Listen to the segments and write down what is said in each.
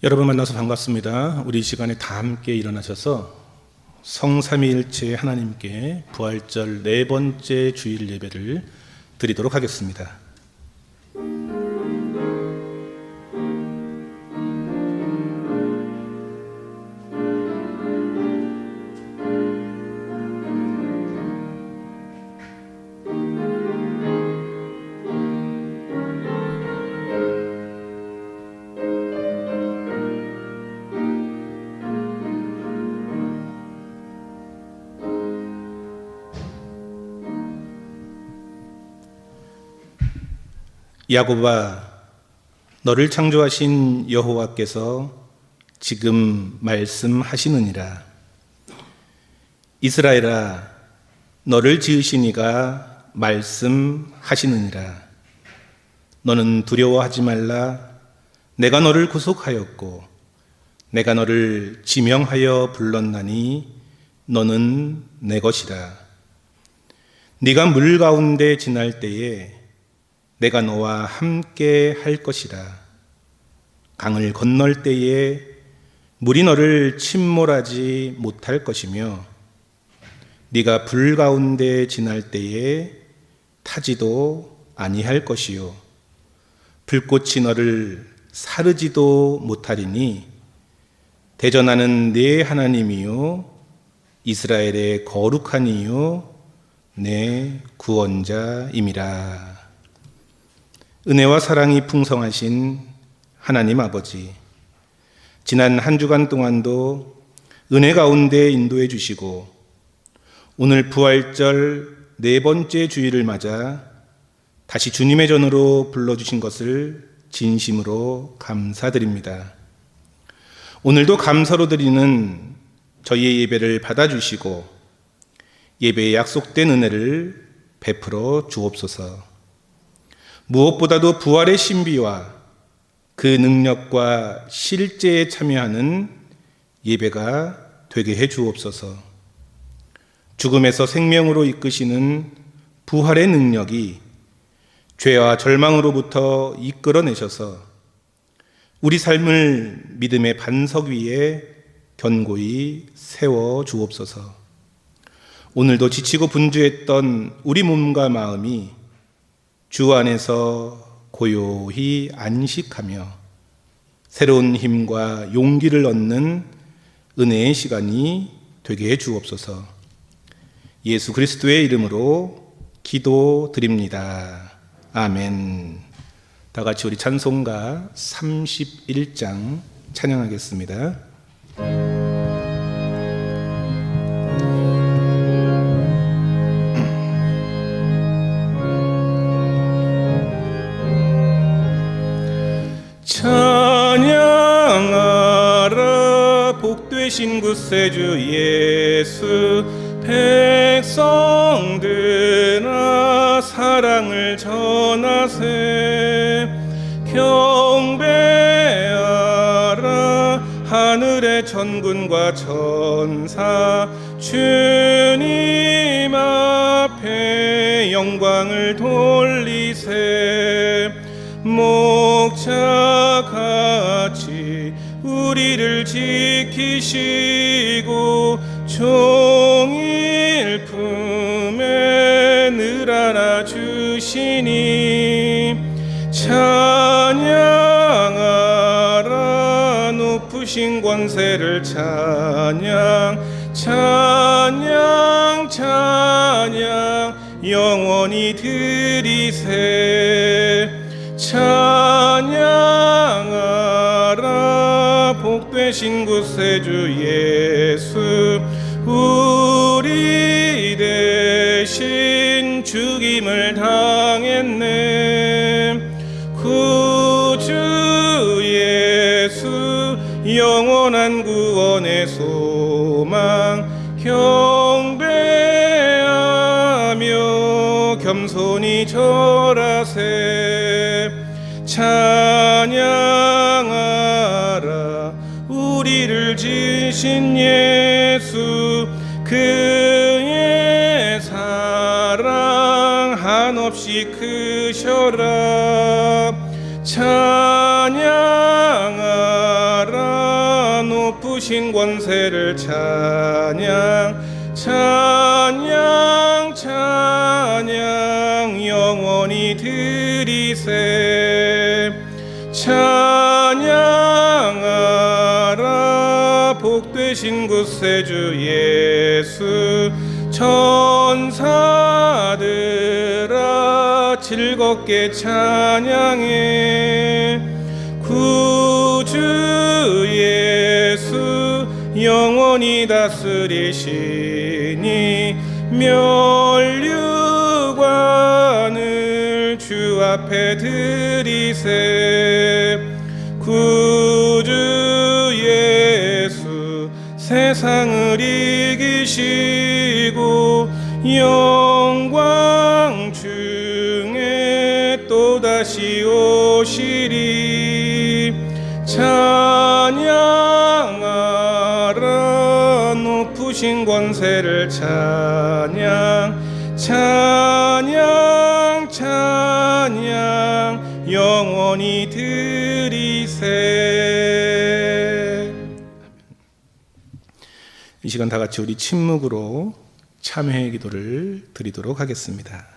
여러분 만나서 반갑습니다. 우리 이 시간에 다 함께 일어나셔서 성삼위일체 하나님께 부활절 네 번째 주일 예배를 드리도록 하겠습니다. 야곱아, 너를 창조하신 여호와께서 지금 말씀하시느니라. 이스라엘아, 너를 지으신 이가 말씀하시느니라. 너는 두려워하지 말라. 내가 너를 구속하였고 내가 너를 지명하여 불렀나니 너는 내 것이라. 네가 물 가운데 지날 때에 내가 너와 함께 할 것이라. 강을 건널 때에 물이 너를 침몰하지 못할 것이며 네가 불 가운데 지날 때에 타지도 아니할 것이요 불꽃이 너를 사르지도 못하리니 대전하는 네 하나님이요 이스라엘의 거룩한 이요 내 구원자임이라. 은혜와 사랑이 풍성하신 하나님 아버지, 지난 한 주간 동안도 은혜 가운데 인도해 주시고 오늘 부활절 네 번째 주일을 맞아 다시 주님의 전으로 불러주신 것을 진심으로 감사드립니다. 오늘도 감사로 드리는 저희의 예배를 받아주시고 예배에 약속된 은혜를 베풀어 주옵소서. 무엇보다도 부활의 신비와 그 능력과 실제에 참여하는 예배가 되게 해 주옵소서. 죽음에서 생명으로 이끄시는 부활의 능력이 죄와 절망으로부터 이끌어내셔서 우리 삶을 믿음의 반석 위에 견고히 세워 주옵소서. 오늘도 지치고 분주했던 우리 몸과 마음이 주 안에서 고요히 안식하며 새로운 힘과 용기를 얻는 은혜의 시간이 되게 해 주옵소서. 예수 그리스도의 이름으로 기도드립니다. 아멘. 다 같이 우리 찬송가 31장 찬양하겠습니다. 찬양하라 복되신 구세주 예수. 백성들아 사랑을 전하세. 경배하라 하늘의 천군과 천사. 주님 앞에 영광을 돌리세. 목자같이 우리를 지키시고 종일 품에 늘 안아주시니. 찬양하라 높으신 권세를. 찬양 찬양 찬양 영원히 드리세. 찬양하라 복되신 구세주 예수. 우리 대신 죽임을 당했네. 구주 예수 영원한 구원의 소망. 경배하며 겸손히 절하세. 찬양하라 우리를 지으신 예수. 그의 사랑 한없이 크셔라. 찬양하라 높으신 권세를 찬양 찬양 찬양 영원히 드리세 찬양하라 복되신 구세주 예수 천사들아 즐겁게 찬양해 구주 예수 영원히 다스리시니 면류관을 주 앞에 드리세 구주 예수 세상을 이기시고 영광 중에 또다시 오시리 찬양하라 높으신 권세를 찬양 찬양 찬양 영원히 드리세. 이 시간 다 같이 우리 침묵으로 참회의 기도를 드리도록 하겠습니다.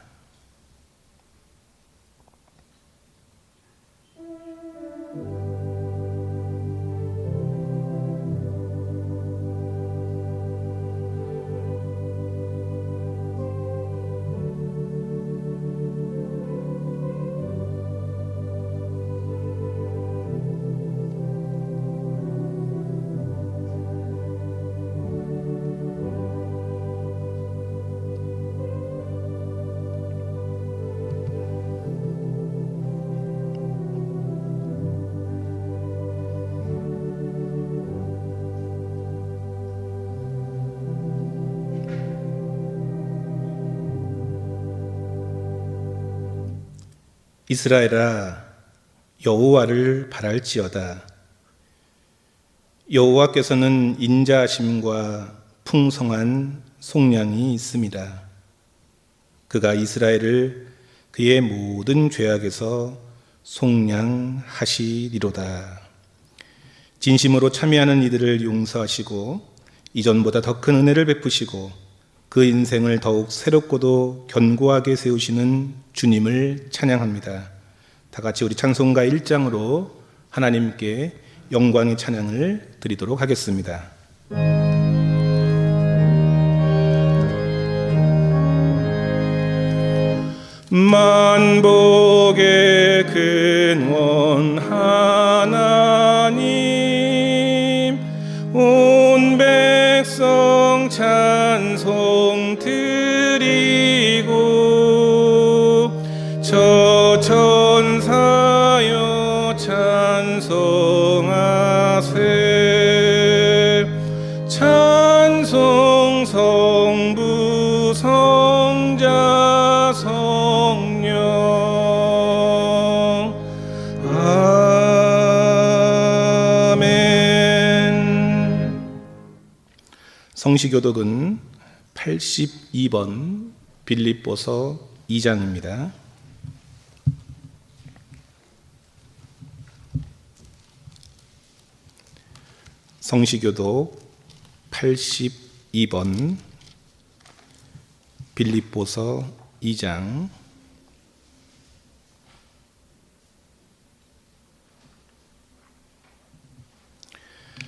이스라엘아 여호와를 바랄지어다. 여호와께서는 인자하심과 풍성한 속량이 있습니다. 그가 이스라엘을 그의 모든 죄악에서 속량하시리로다. 진심으로 참여하는 이들을 용서하시고 이전보다 더 큰 은혜를 베푸시고 그 인생을 더욱 새롭고도 견고하게 세우시는 주님을 찬양합니다. 다 같이 우리 찬송가 1장으로 하나님께 영광의 찬양을 드리도록 하겠습니다. 만복의 근원 하나님 온 백성 찬송 드리고 저 천사여 찬송하세 찬송 성부 성자 성령 아멘. 성시교독은 82번 빌립보서 2장입니다. 성시교독 82번 빌립보서 2장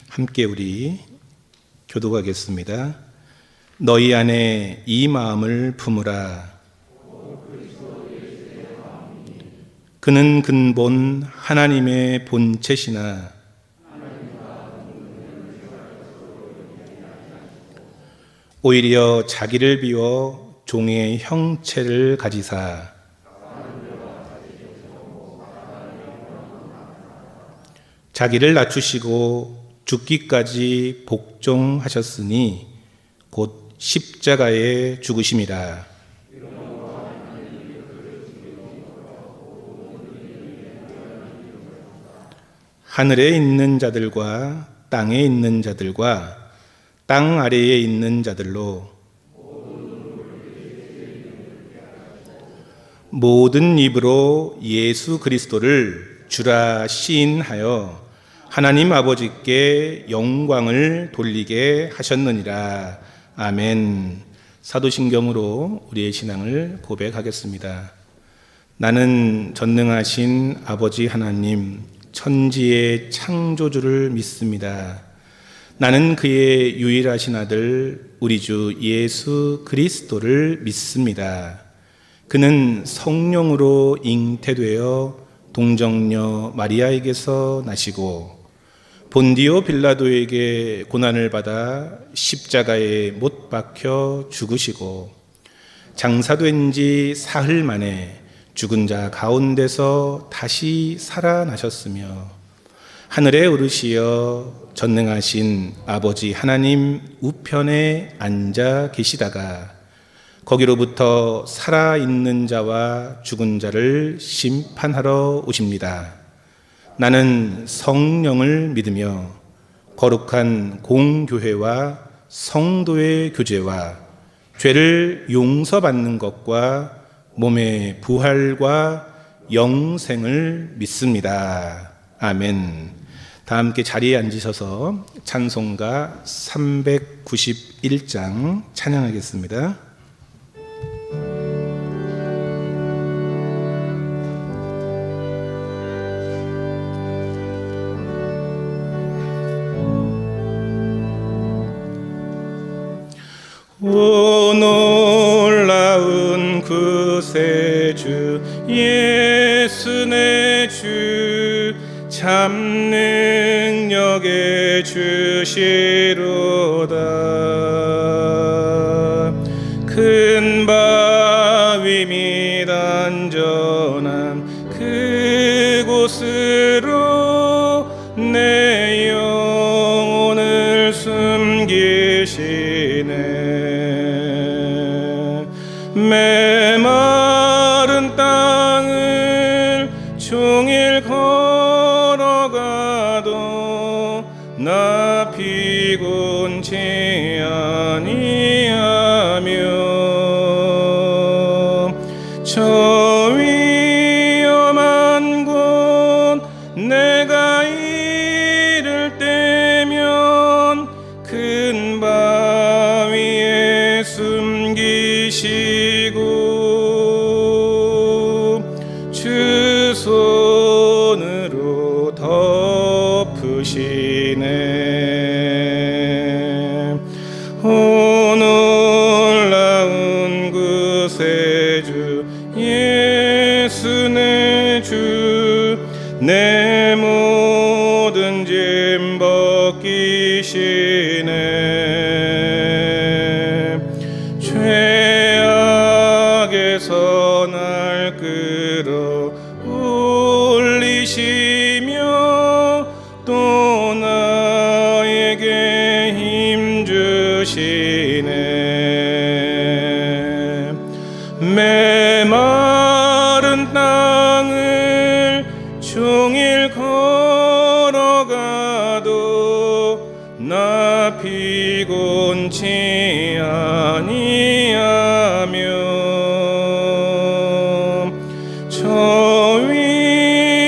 함께 우리 교독하겠습니다. 너희 안에 이 마음을 품으라. 그는 근본 하나님의 본체시나 오히려 자기를 비워 종의 형체를 가지사 자기를 낮추시고 죽기까지 복종하셨으니 곧 십자가에 죽으심이라. 하늘에 있는 자들과 땅에 있는 자들과 땅 아래에 있는 자들로 모든 입으로 예수 그리스도를 주라 시인하여 하나님 아버지께 영광을 돌리게 하셨느니라. 아멘. 사도신경으로 우리의 신앙을 고백하겠습니다. 나는 전능하신 아버지 하나님, 천지의 창조주를 믿습니다. 나는 그의 유일하신 아들 우리 주 예수 그리스도를 믿습니다. 그는 성령으로 잉태되어 동정녀 마리아에게서 나시고 본디오 빌라도에게 고난을 받아 십자가에 못 박혀 죽으시고 장사된 지 사흘 만에 죽은 자 가운데서 다시 살아나셨으며 하늘에 오르시어 전능하신 아버지 하나님 우편에 앉아 계시다가 거기로부터 살아있는 자와 죽은 자를 심판하러 오십니다. 나는 성령을 믿으며 거룩한 공교회와 성도의 교제와 죄를 용서받는 것과 몸의 부활과 영생을 믿습니다. 아멘. 다 함께 자리에 앉으셔서 찬송가 391장 찬양하겠습니다. 오 놀라운 구세주 예수 내 주 참 능력의 주시로다. 큰 바위 및 안전한 그곳으로 내 영혼을 숨기시네. 메마른 땅을 종일 걸어가도 나 피곤치 아니하며 저 위험한 곳 내가 이를 때면 큰 바위에 숨기시고 주 손으로 덮으시네. 오 놀라운 구세주 예수 내 주 내 모든 짐 벗기시네. 죄악에서 날 끌어 올리시며 또 나에게 힘 주시네. 메마른 땅을 종일 걸어가도 나 피곤치 아니하며 저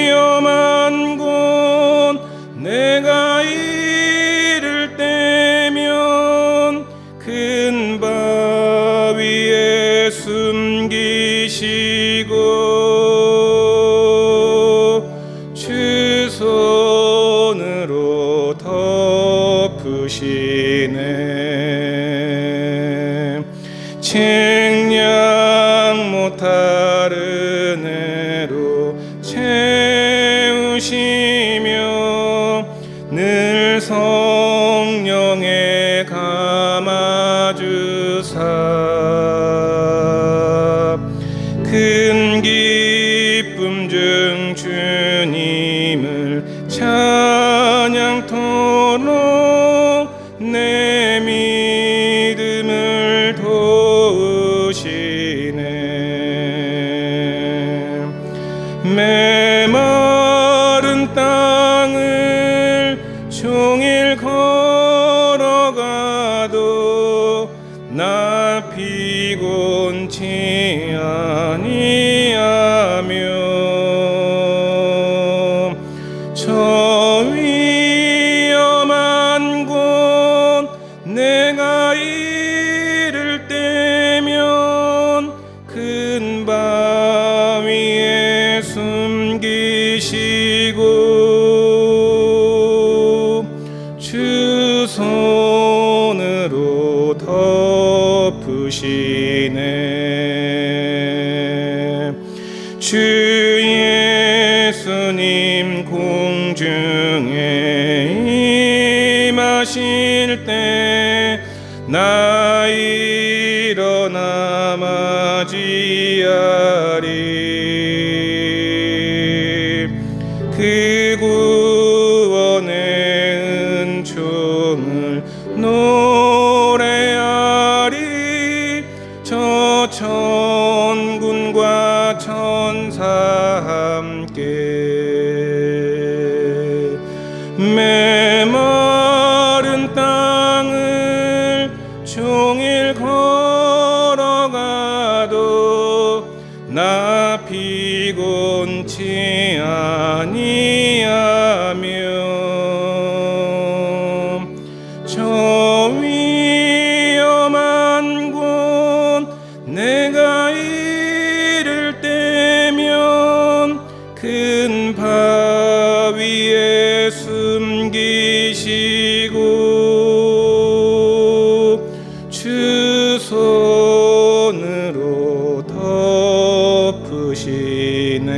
위험한 곳 내가 이를 때면 큰 바위에 숨기시고 주 손으로 덮으시네. 책량 못할 은혜로 채우시며 늘 성령에 감아주사 큰 기쁨 중 주님을 찬양토록 내 믿음을 도우시네. 메마른 땅을 종일 걸어가도 나 피곤치 아니하며 저 위 주 예수님 공중에 임하실 때 나 일어나 맞이하리. 그 구원의 은총을 노래하리. 저 천군과 천사 함께 메마른 땅을 종일 걸어가도 나 피곤치 아니하며 저 위험한 곳 내가 이를 때면 큰 바위에 숨기시고 주 손으로 덮으시네.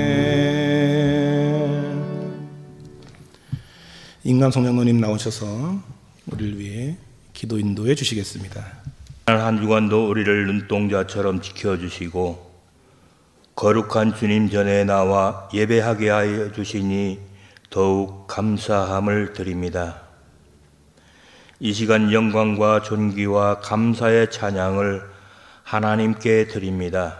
인간성령노님 나오셔서 우리를 위해 기도 인도해 주시겠습니다. 한 주간도 우리를 눈동자처럼 지켜주시고 거룩한 주님 전에 나와 예배하게 하여 주시니 더욱 감사함을 드립니다. 이 시간 영광과 존귀와 감사의 찬양을 하나님께 드립니다.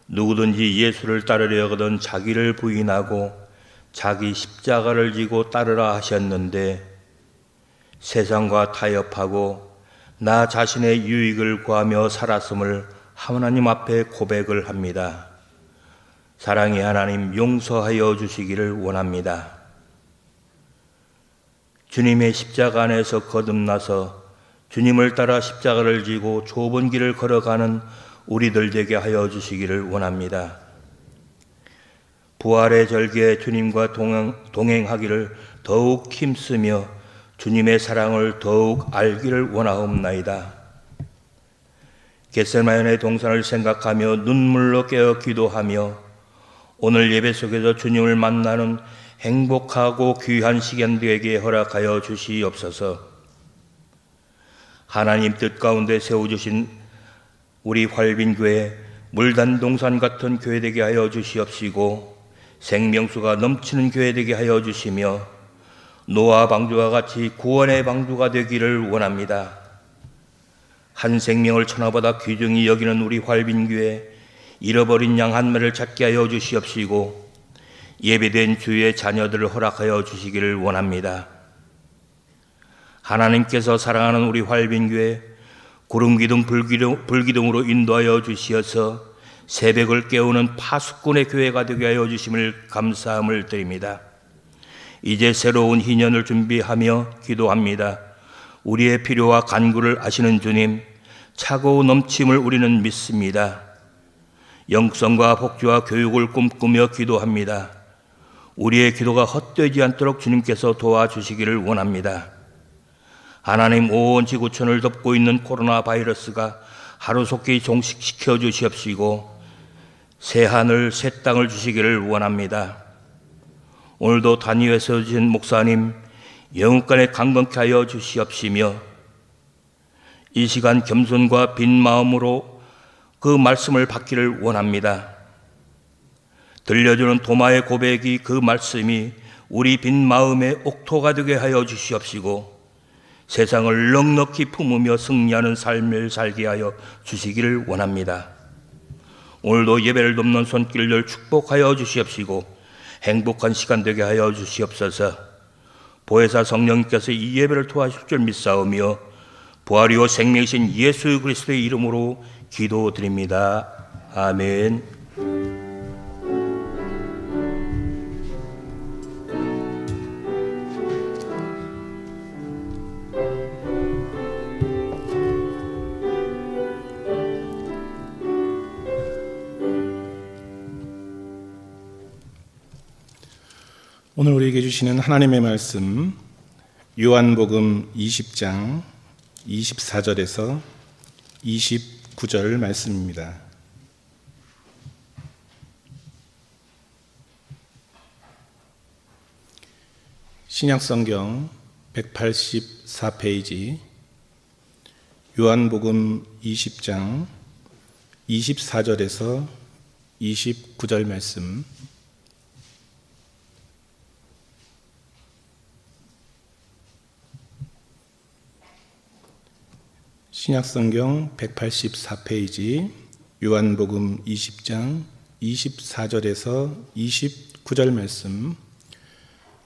누구든지 예수를 따르려거든 자기를 부인하고 자기 십자가를 지고 따르라 하셨는데 세상과 타협하고 나 자신의 유익을 구하며 살았음을 하나님 앞에 고백을 합니다. 사랑의 하나님, 용서하여 주시기를 원합니다. 주님의 십자가 안에서 거듭나서 주님을 따라 십자가를 지고 좁은 길을 걸어가는 우리들 되게 하여 주시기를 원합니다. 부활의 절기에 주님과 동행하기를 더욱 힘쓰며 주님의 사랑을 더욱 알기를 원하옵나이다. 겟세마네 동산을 생각하며 눈물로 깨어 기도하며 오늘 예배 속에서 주님을 만나는 행복하고 귀한 시간 되게 허락하여 주시옵소서. 하나님 뜻 가운데 세워주신 우리 활빈교회 물단동산 같은 교회 되게 하여 주시옵시고 생명수가 넘치는 교회 되게 하여 주시며 노아 방주와 같이 구원의 방주가 되기를 원합니다. 한 생명을 천하보다 귀중히 여기는 우리 활빈교회 잃어버린 양 한 마리를 찾게 하여 주시옵시고 예배된 주의 자녀들을 허락하여 주시기를 원합니다. 하나님께서 사랑하는 우리 활빈교회 구름기둥 불기둥으로 인도하여 주시어서 새벽을 깨우는 파수꾼의 교회가 되게 하여 주심을 감사함을 드립니다. 이제 새로운 희년을 준비하며 기도합니다. 우리의 필요와 간구를 아시는 주님, 차고 넘침을 우리는 믿습니다. 영성과 복주와 교육을 꿈꾸며 기도합니다. 우리의 기도가 헛되지 않도록 주님께서 도와주시기를 원합니다. 하나님, 온 지구촌을 덮고 있는 코로나 바이러스가 하루속히 종식시켜 주시옵시고 새 하늘 새 땅을 주시기를 원합니다. 오늘도 단위에 서주신 목사님 영육간에 강건케 하여 주시옵시며 이 시간 겸손과 빈 마음으로 그 말씀을 받기를 원합니다. 들려주는 도마의 고백이 그 말씀이 우리 빈 마음의 옥토가 되게 하여 주시옵시고 세상을 넉넉히 품으며 승리하는 삶을 살게 하여 주시기를 원합니다. 오늘도 예배를 돕는 손길을 축복하여 주시옵시고 행복한 시간 되게 하여 주시옵소서. 보혜사 성령님께서 이 예배를 도와주실 줄 믿사오며 부활이요 생명이신 예수 그리스도의 이름으로 기도드립니다. 아멘. 오늘 우리에게 주시는 하나님의 말씀 요한복음 20장 24절에서 29절 말씀입니다. 신약성경 184페이지 요한복음 20장 24절에서 29절 말씀. 신약성경 184페이지 요한복음 20장 24절에서 29절 말씀.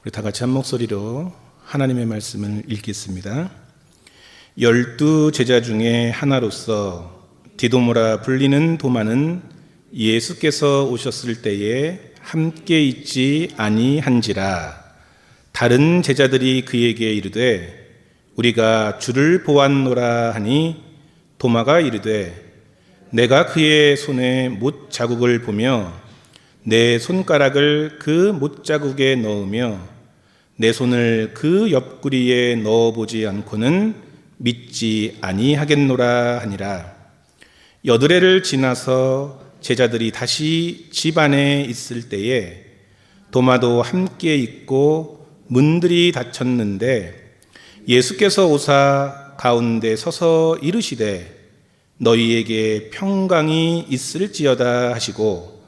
우리 다 같이 한 목소리로 하나님의 말씀을 읽겠습니다. 12 제자 중에 하나로서 디도모라 불리는 도마는 예수께서 오셨을 때에 함께 있지 아니한지라. 다른 제자들이 그에게 이르되 우리가 주를 보았노라 하니 도마가 이르되 내가 그의 손에 못 자국을 보며 내 손가락을 그 못 자국에 넣으며 내 손을 그 옆구리에 넣어보지 않고는 믿지 아니하겠노라 하니라. 여드레를 지나서 제자들이 다시 집 안에 있을 때에 도마도 함께 있고 문들이 닫혔는데 예수께서 오사 가운데 서서 이르시되 너희에게 평강이 있을지어다 하시고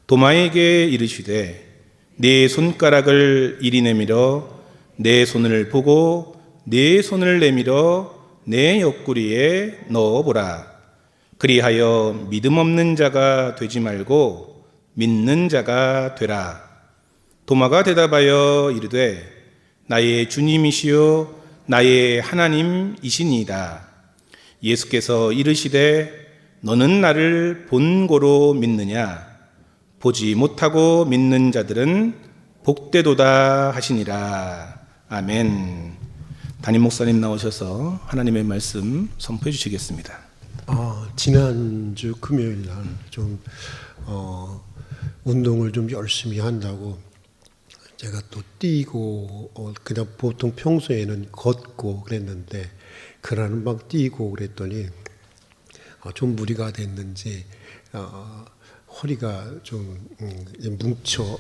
도마에게 이르시되 네 손가락을 이리 내밀어 내 손을 보고 네 손을 내밀어 내 옆구리에 넣어보라. 그리하여 믿음 없는 자가 되지 말고 믿는 자가 되라. 도마가 대답하여 이르되 나의 주님이시요 나의 하나님이시니이다. 예수께서 이르시되 너는 나를 본고로 믿느냐? 보지 못하고 믿는 자들은 복되도다 하시니라. 아멘. 담임 목사님 나오셔서 하나님의 말씀 선포해 주시겠습니다. 지난주 금요일 날 좀 운동을 좀 열심히 한다고 제가 또 뛰고 그냥 보통 평소에는 걷고 그랬는데 그날은 막 뛰고 그랬더니 좀 무리가 됐는지 허리가 좀 뭉쳐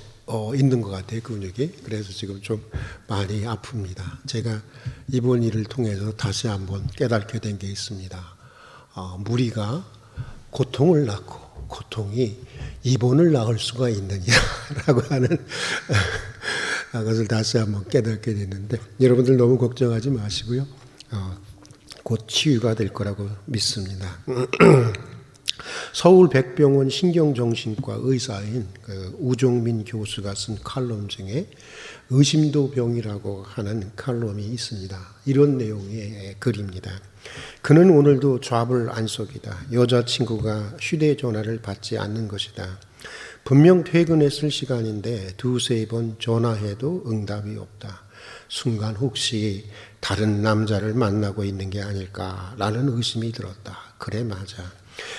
있는 것 같아요, 근육이. 그래서 지금 좀 많이 아픕니다. 제가 이번 일을 통해서 다시 한번 깨닫게 된 게 있습니다. 무리가 고통을 낳고 고통이 입원을 낳을 수가 있느냐라고 하는 그것을 다시 한번 깨닫게 됐는데 여러분들 너무 걱정하지 마시고요. 곧 치유가 될 거라고 믿습니다. 서울 백병원 신경정신과 의사인 우종민 교수가 쓴 칼럼 중에 의심도 병이라고 하는 칼럼이 있습니다. 이런 내용의 글입니다. 그는 오늘도 좌불 안속이다. 여자친구가 휴대전화를 받지 않는 것이다. 분명 퇴근했을 시간인데 두세 번 전화해도 응답이 없다. 순간 혹시 다른 남자를 만나고 있는 게 아닐까라는 의심이 들었다. 그래, 맞아.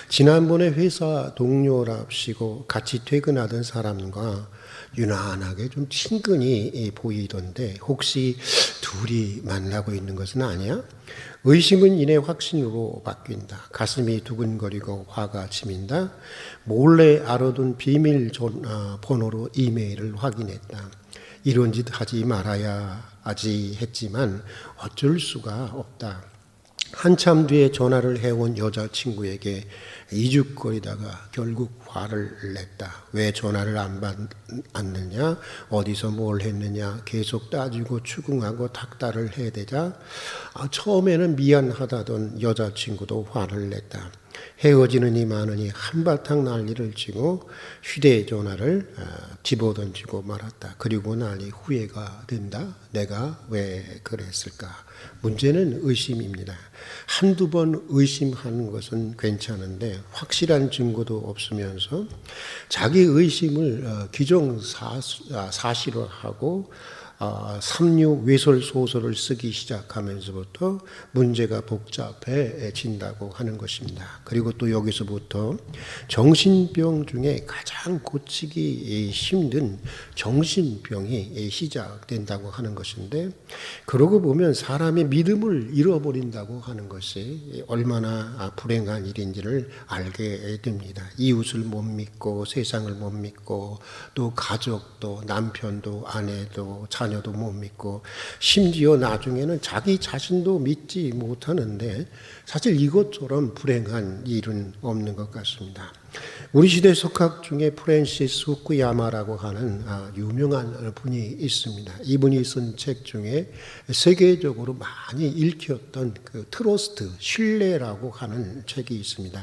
지난번에 회사 동료랍시고 같이 퇴근하던 사람과 유난하게 좀 친근히 보이던데 혹시 둘이 만나고 있는 것은 아니야? 의심은 이내 확신으로 바뀐다. 가슴이 두근거리고 화가 치민다. 몰래 알아둔 비밀 번호로 이메일을 확인했다. 이런 짓 하지 말아야 하지 했지만 어쩔 수가 없다. 한참 뒤에 전화를 해온 여자친구에게 이죽거리다가 결국 화를 냈다. 왜 전화를 안 받느냐? 어디서 뭘 했느냐? 계속 따지고 추궁하고 닥달을 해대자 처음에는 미안하다던 여자친구도 화를 냈다. 헤어지느니 마느니 한바탕 난리를 치고 휴대전화를 집어던지고 말았다. 그리고 나니 후회가 된다. 내가 왜 그랬을까? 문제는 의심입니다. 한두 번 의심하는 것은 괜찮은데 확실한 증거도 없으면서 자기 의심을 기정사실화하고 삼류 외설 소설을 쓰기 시작하면서부터 문제가 복잡해진다고 하는 것입니다. 그리고 또 여기서부터 정신병 중에 가장 고치기 힘든 정신병이 시작된다고 하는 것인데 그러고 보면 사람의 믿음을 잃어버린다고 하는 것이 얼마나 불행한 일인지를 알게 됩니다. 이웃을 못 믿고 세상을 못 믿고 또 가족도 남편도 아내도 자녀 자녀도 못 믿고 심지어 나중에는 자기 자신도 믿지 못하는데 사실 이것처럼 불행한 일은 없는 것 같습니다. 우리 시대 석학 중에 프랜시스 후쿠야마라고 하는 유명한 분이 있습니다. 이분이 쓴 책 중에 세계적으로 많이 읽혔던 그 트러스트, 신뢰라고 하는 책이 있습니다.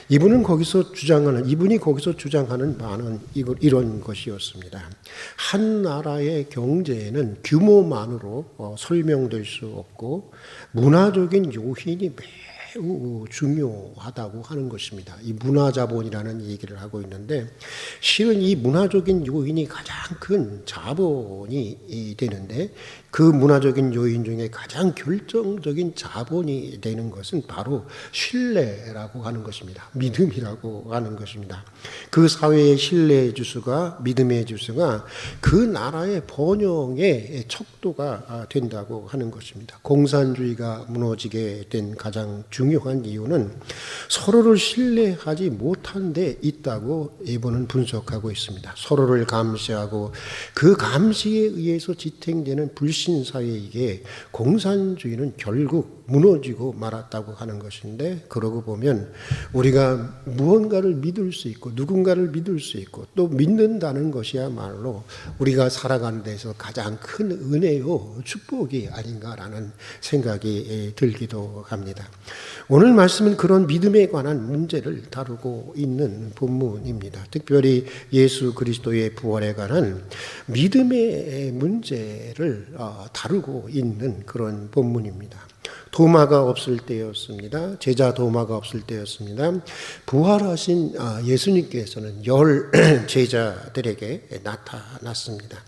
이분이 거기서 주장하는 바는 이런 것이었습니다. 한 나라의 경제는 규모만으로 설명될 수 없고 문화적인 요인이 매우 중요하다고 하는 것입니다. 이 문화자본이라는 얘기를 하고 있는데 실은 이 문화적인 요인이 가장 큰 자본이 되는데 그 문화적인 요인 중에 가장 결정적인 자본이 되는 것은 바로 신뢰라고 하는 것입니다. 믿음이라고 하는 것입니다. 그 사회의 신뢰의 주수가 믿음의 주수가 그 나라의 번영의 척도가 된다고 하는 것입니다. 공산주의가 무너지게 된 가장 중요한 이유는 서로를 신뢰하지 못한 데 있다고 이분은 분석하고 있습니다. 서로를 감시하고 그 감시에 의해서 지탱되는 불신사회에게 공산주의는 결국 무너지고 말았다고 하는 것인데, 그러고 보면 우리가 무언가를 믿을 수 있고 누군가를 믿을 수 있고 또 믿는다는 것이야말로 우리가 살아가는 데서 가장 큰 은혜요 축복이 아닌가라는 생각이 들기도 합니다. 오늘 말씀은 그런 믿음에 관한 문제를 다루고 있는 본문입니다. 특별히 예수 그리스도의 부활에 관한 믿음의 문제를 다루고 있는 그런 본문입니다. 도마가 없을 때였습니다. 제자 도마가 없을 때였습니다. 부활하신 예수님께서는 10 제자들에게 나타났습니다.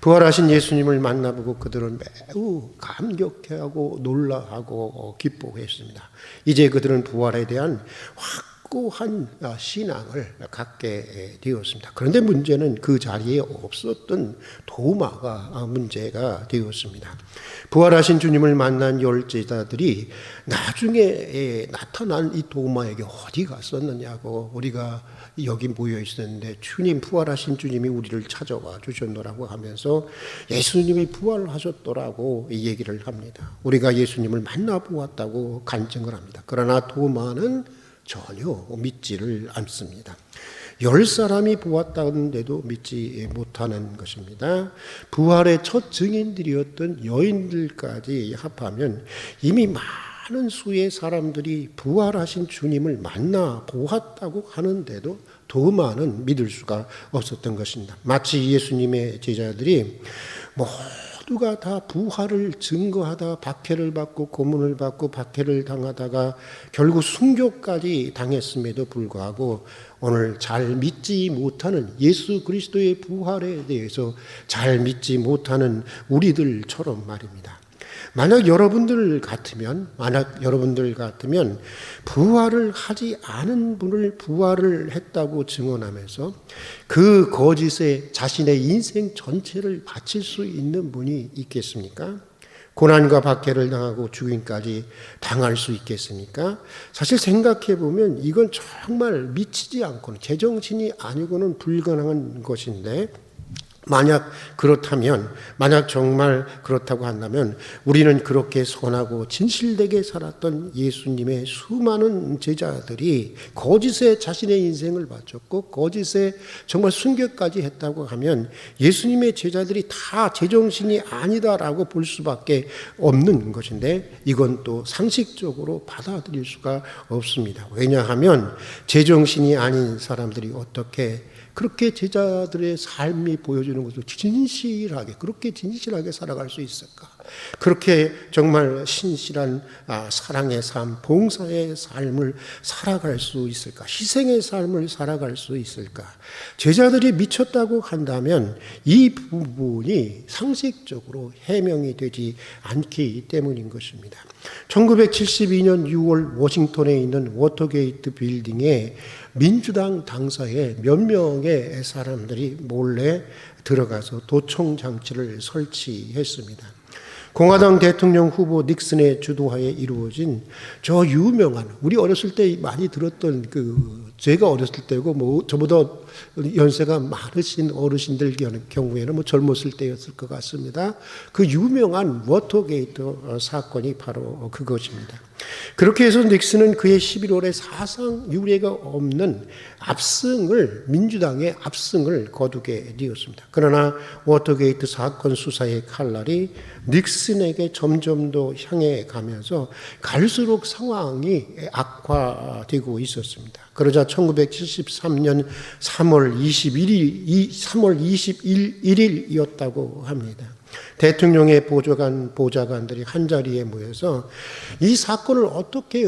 부활하신 예수님을 만나보고 그들은 매우 감격해하고 놀라하고 기뻐했습니다. 이제 그들은 부활에 대한 확고한 신앙을 갖게 되었습니다. 그런데 문제는 그 자리에 없었던 도마가 문제가 되었습니다. 부활하신 주님을 만난 10 제자들이 나중에 나타난 이 도마에게 어디 갔었느냐고, 우리가 여기 모여 있었는데 주님, 부활하신 주님이 우리를 찾아와 주셨노라고 하면서 예수님이 부활하셨더라고 이 얘기를 합니다. 우리가 예수님을 만나보았다고 간증을 합니다. 그러나 도마는 전혀 믿지를 않습니다. 10사람이 보았다는데도 믿지 못하는 것입니다. 부활의 첫 증인들이었던 여인들까지 합하면 이미 많은 수의 사람들이 부활하신 주님을 만나 보았다고 하는데도 도마는 믿을 수가 없었던 것입니다. 마치 예수님의 제자들이 모두가 다 부활을 증거하다 박해를 받고 고문을 받고 박해를 당하다가 결국 순교까지 당했음에도 불구하고 오늘 잘 믿지 못하는 예수 그리스도의 부활에 대해서 잘 믿지 못하는 우리들처럼 말입니다. 만약 여러분들 같으면 부활을 하지 않은 분을 부활을 했다고 증언하면서 그 거짓에 자신의 인생 전체를 바칠 수 있는 분이 있겠습니까? 고난과 박해를 당하고 죽임까지 당할 수 있겠습니까? 사실 생각해 보면 이건 정말 미치지 않고는, 제정신이 아니고는 불가능한 것인데, 만약 정말 그렇다고 한다면 우리는 그렇게 선하고 진실되게 살았던 예수님의 수많은 제자들이 거짓에 자신의 인생을 바쳤고 거짓에 정말 순교까지 했다고 하면 예수님의 제자들이 다 제정신이 아니다라고 볼 수밖에 없는 것인데, 이건 또 상식적으로 받아들일 수가 없습니다. 왜냐하면 제정신이 아닌 사람들이 어떻게 그렇게 제자들의 삶이 보여주는 것을 그렇게 진실하게 살아갈 수 있을까? 그렇게 정말 신실한 사랑의 삶, 봉사의 삶을 살아갈 수 있을까? 희생의 삶을 살아갈 수 있을까? 제자들이 미쳤다고 한다면 이 부분이 상식적으로 해명이 되지 않기 때문인 것입니다. 1972년 6월 워싱턴에 있는 워터게이트 빌딩에 민주당 당사에 몇 명의 사람들이 몰래 들어가서 도청 장치를 설치했습니다. 공화당 대통령 후보 닉슨의 주도하에 이루어진 저 유명한, 우리 어렸을 때 많이 들었던 그 제가 어렸을 때고 뭐 저보다 연세가 많으신 어르신들 경우에는 뭐 젊었을 때였을 것 같습니다. 그 유명한 워터게이트 사건이 바로 그것입니다. 그렇게 해서 닉슨은 그의 11월에 사상 유례가 없는 민주당의 압승을 거두게 되었습니다. 그러나 워터게이트 사건 수사의 칼날이 닉슨에게 점점 더 향해 가면서 갈수록 상황이 악화되고 있었습니다. 그러자 1973년 3월 21일이었다고 합니다. 대통령의 보좌관들이 한자리에 모여서 이 사건을 어떻게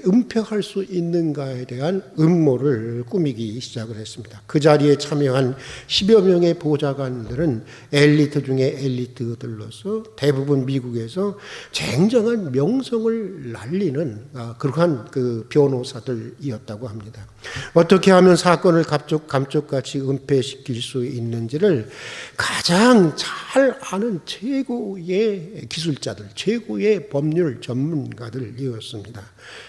은폐할 수 있는가에 대한 음모를 꾸미기 시작을 했습니다. 그 자리에 참여한 10여 명의 보좌관들은 엘리트 중에 엘리트들로서 대부분 미국에서 쟁쟁한 명성을 날리는 그러한 그 변호사들이었다고 합니다. 어떻게 하면 사건을 감쪽같이 은폐시킬 수 있는지를 가장 잘 아는 최고의 기술자들, 최고의 법률 전문가들이었습니다.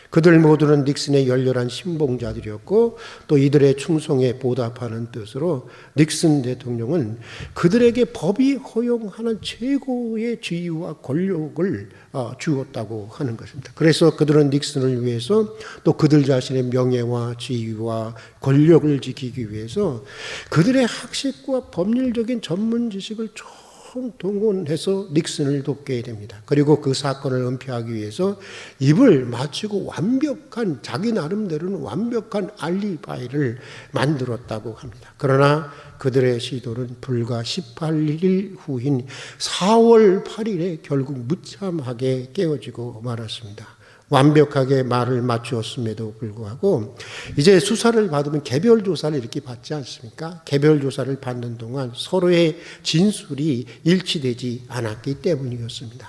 그들 모두는 닉슨의 열렬한 신봉자들이었고 또 이들의 충성에 보답하는 뜻으로 닉슨 대통령은 그들에게 법이 허용하는 최고의 지위와 권력을 주었다고 하는 것입니다. 그래서 그들은 닉슨을 위해서 또 그들 자신의 명예와 지위와 권력을 지키기 위해서 그들의 학식과 법률적인 전문 지식을 동원해서 닉슨을 돕게 됩니다. 그리고 그 사건을 은폐하기 위해서 입을 맞추고 자기 나름대로는 완벽한 알리바이를 만들었다고 합니다. 그러나 그들의 시도는 불과 18일 후인 4월 8일에 결국 무참하게 깨어지고 말았습니다. 완벽하게 말을 맞추었음에도 불구하고 이제 수사를 받으면 개별 조사를 이렇게 받지 않습니까? 개별 조사를 받는 동안 서로의 진술이 일치되지 않았기 때문이었습니다.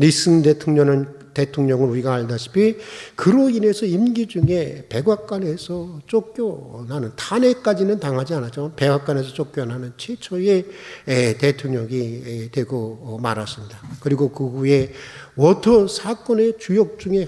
닉슨 대통령은 우리가 알다시피 그로 인해서 임기 중에 백악관에서 쫓겨나는, 탄핵까지는 당하지 않았지만 백악관에서 쫓겨나는 최초의 대통령이 되고 말았습니다. 그리고 그 후에 워터 사건의 주역 중에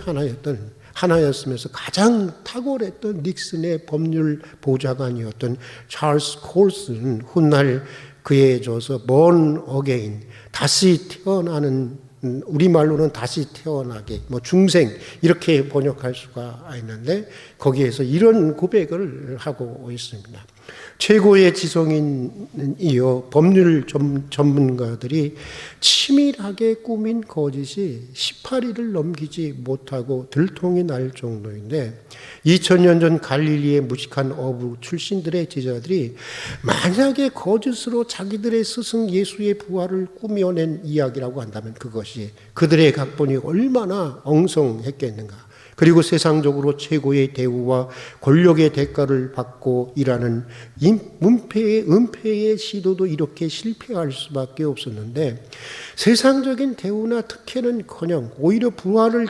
하나였으면서 가장 탁월했던 닉슨의 법률 보좌관이었던 찰스 콜슨은 훗날 그에 져서 born again, 다시 태어나는, 우리말로는 다시 태어나게, 중생 이렇게 번역할 수가 있는데 거기에서 이런 고백을 하고 있습니다. 최고의 지성인이요 법률 전문가들이 치밀하게 꾸민 거짓이 18일을 넘기지 못하고 들통이 날 정도인데 2000년 전 갈릴리의 무식한 어부 출신들의 제자들이 만약에 거짓으로 자기들의 스승 예수의 부활을 꾸며낸 이야기라고 한다면 그것이 그들의 각본이 얼마나 엉성했겠는가. 그리고 세상적으로 최고의 대우와 권력의 대가를 받고 일하는 은폐의 시도도 이렇게 실패할 수밖에 없었는데 세상적인 대우나 특혜는커녕 오히려 부활을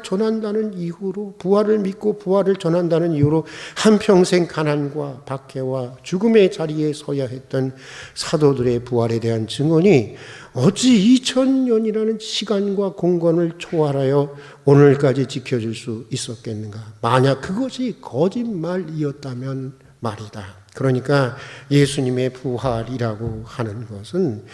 믿고 부활을 전한다는 이유로 한평생 가난과 박해와 죽음의 자리에 서야 했던 사도들의 부활에 대한 증언이 어찌 2000년이라는 시간과 공간을 초월하여 오늘까지 지켜질 수 있었겠는가? 만약 그것이 거짓말이었다면 말이다. 그러니까 예수님의 부활이라고 하는 것은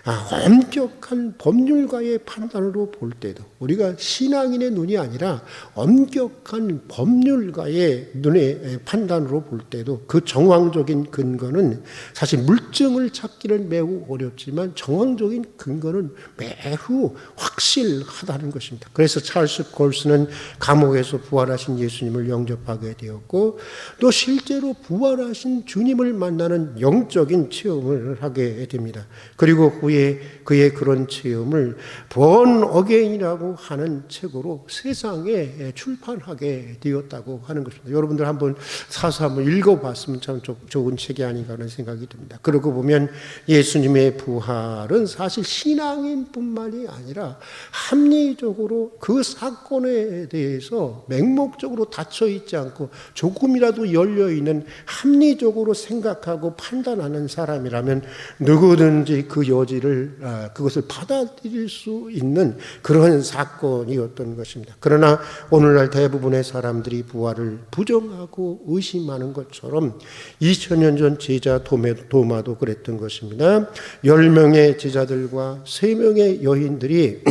엄격한 법률가의 판단으로 볼 때도, 우리가 신앙인의 눈이 아니라 엄격한 법률가의 눈의 판단으로 볼 때도 그 정황적인 근거는 사실 물증을 찾기는 매우 어렵지만 정황적인 근거는 매우 확실하다는 것입니다. 그래서 찰스 콜슨은 감옥에서 부활하신 예수님을 영접하게 되었고 또 실제로 부활하신 주님을 만나는 영적인 체험을 하게 됩니다. 그리고 후에 그의 그런 체험을 born again이라고 하는 책으로 세상에 출판하게 되었다고 하는 것입니다. 여러분들 한번 사서 한번 읽어봤으면 참 좋은 책이 아닌가 하는 생각이 듭니다. 그러고 보면 예수님의 부활은 사실 신앙인뿐만이 아니라 합리적으로 그 사건에 대해서 맹목적으로 닫혀 있지 않고 조금이라도 열려 있는 합리적으로 합리적으로 생각하고 판단하는 사람이라면 누구든지 그 여지를 그것을 받아들일 수 있는 그런 사건이었던 것입니다. 그러나 오늘날 대부분의 사람들이 부활을 부정하고 의심하는 것처럼 2000년 전 제자 도마도 그랬던 것입니다. 10명의 제자들과 3명의 여인들이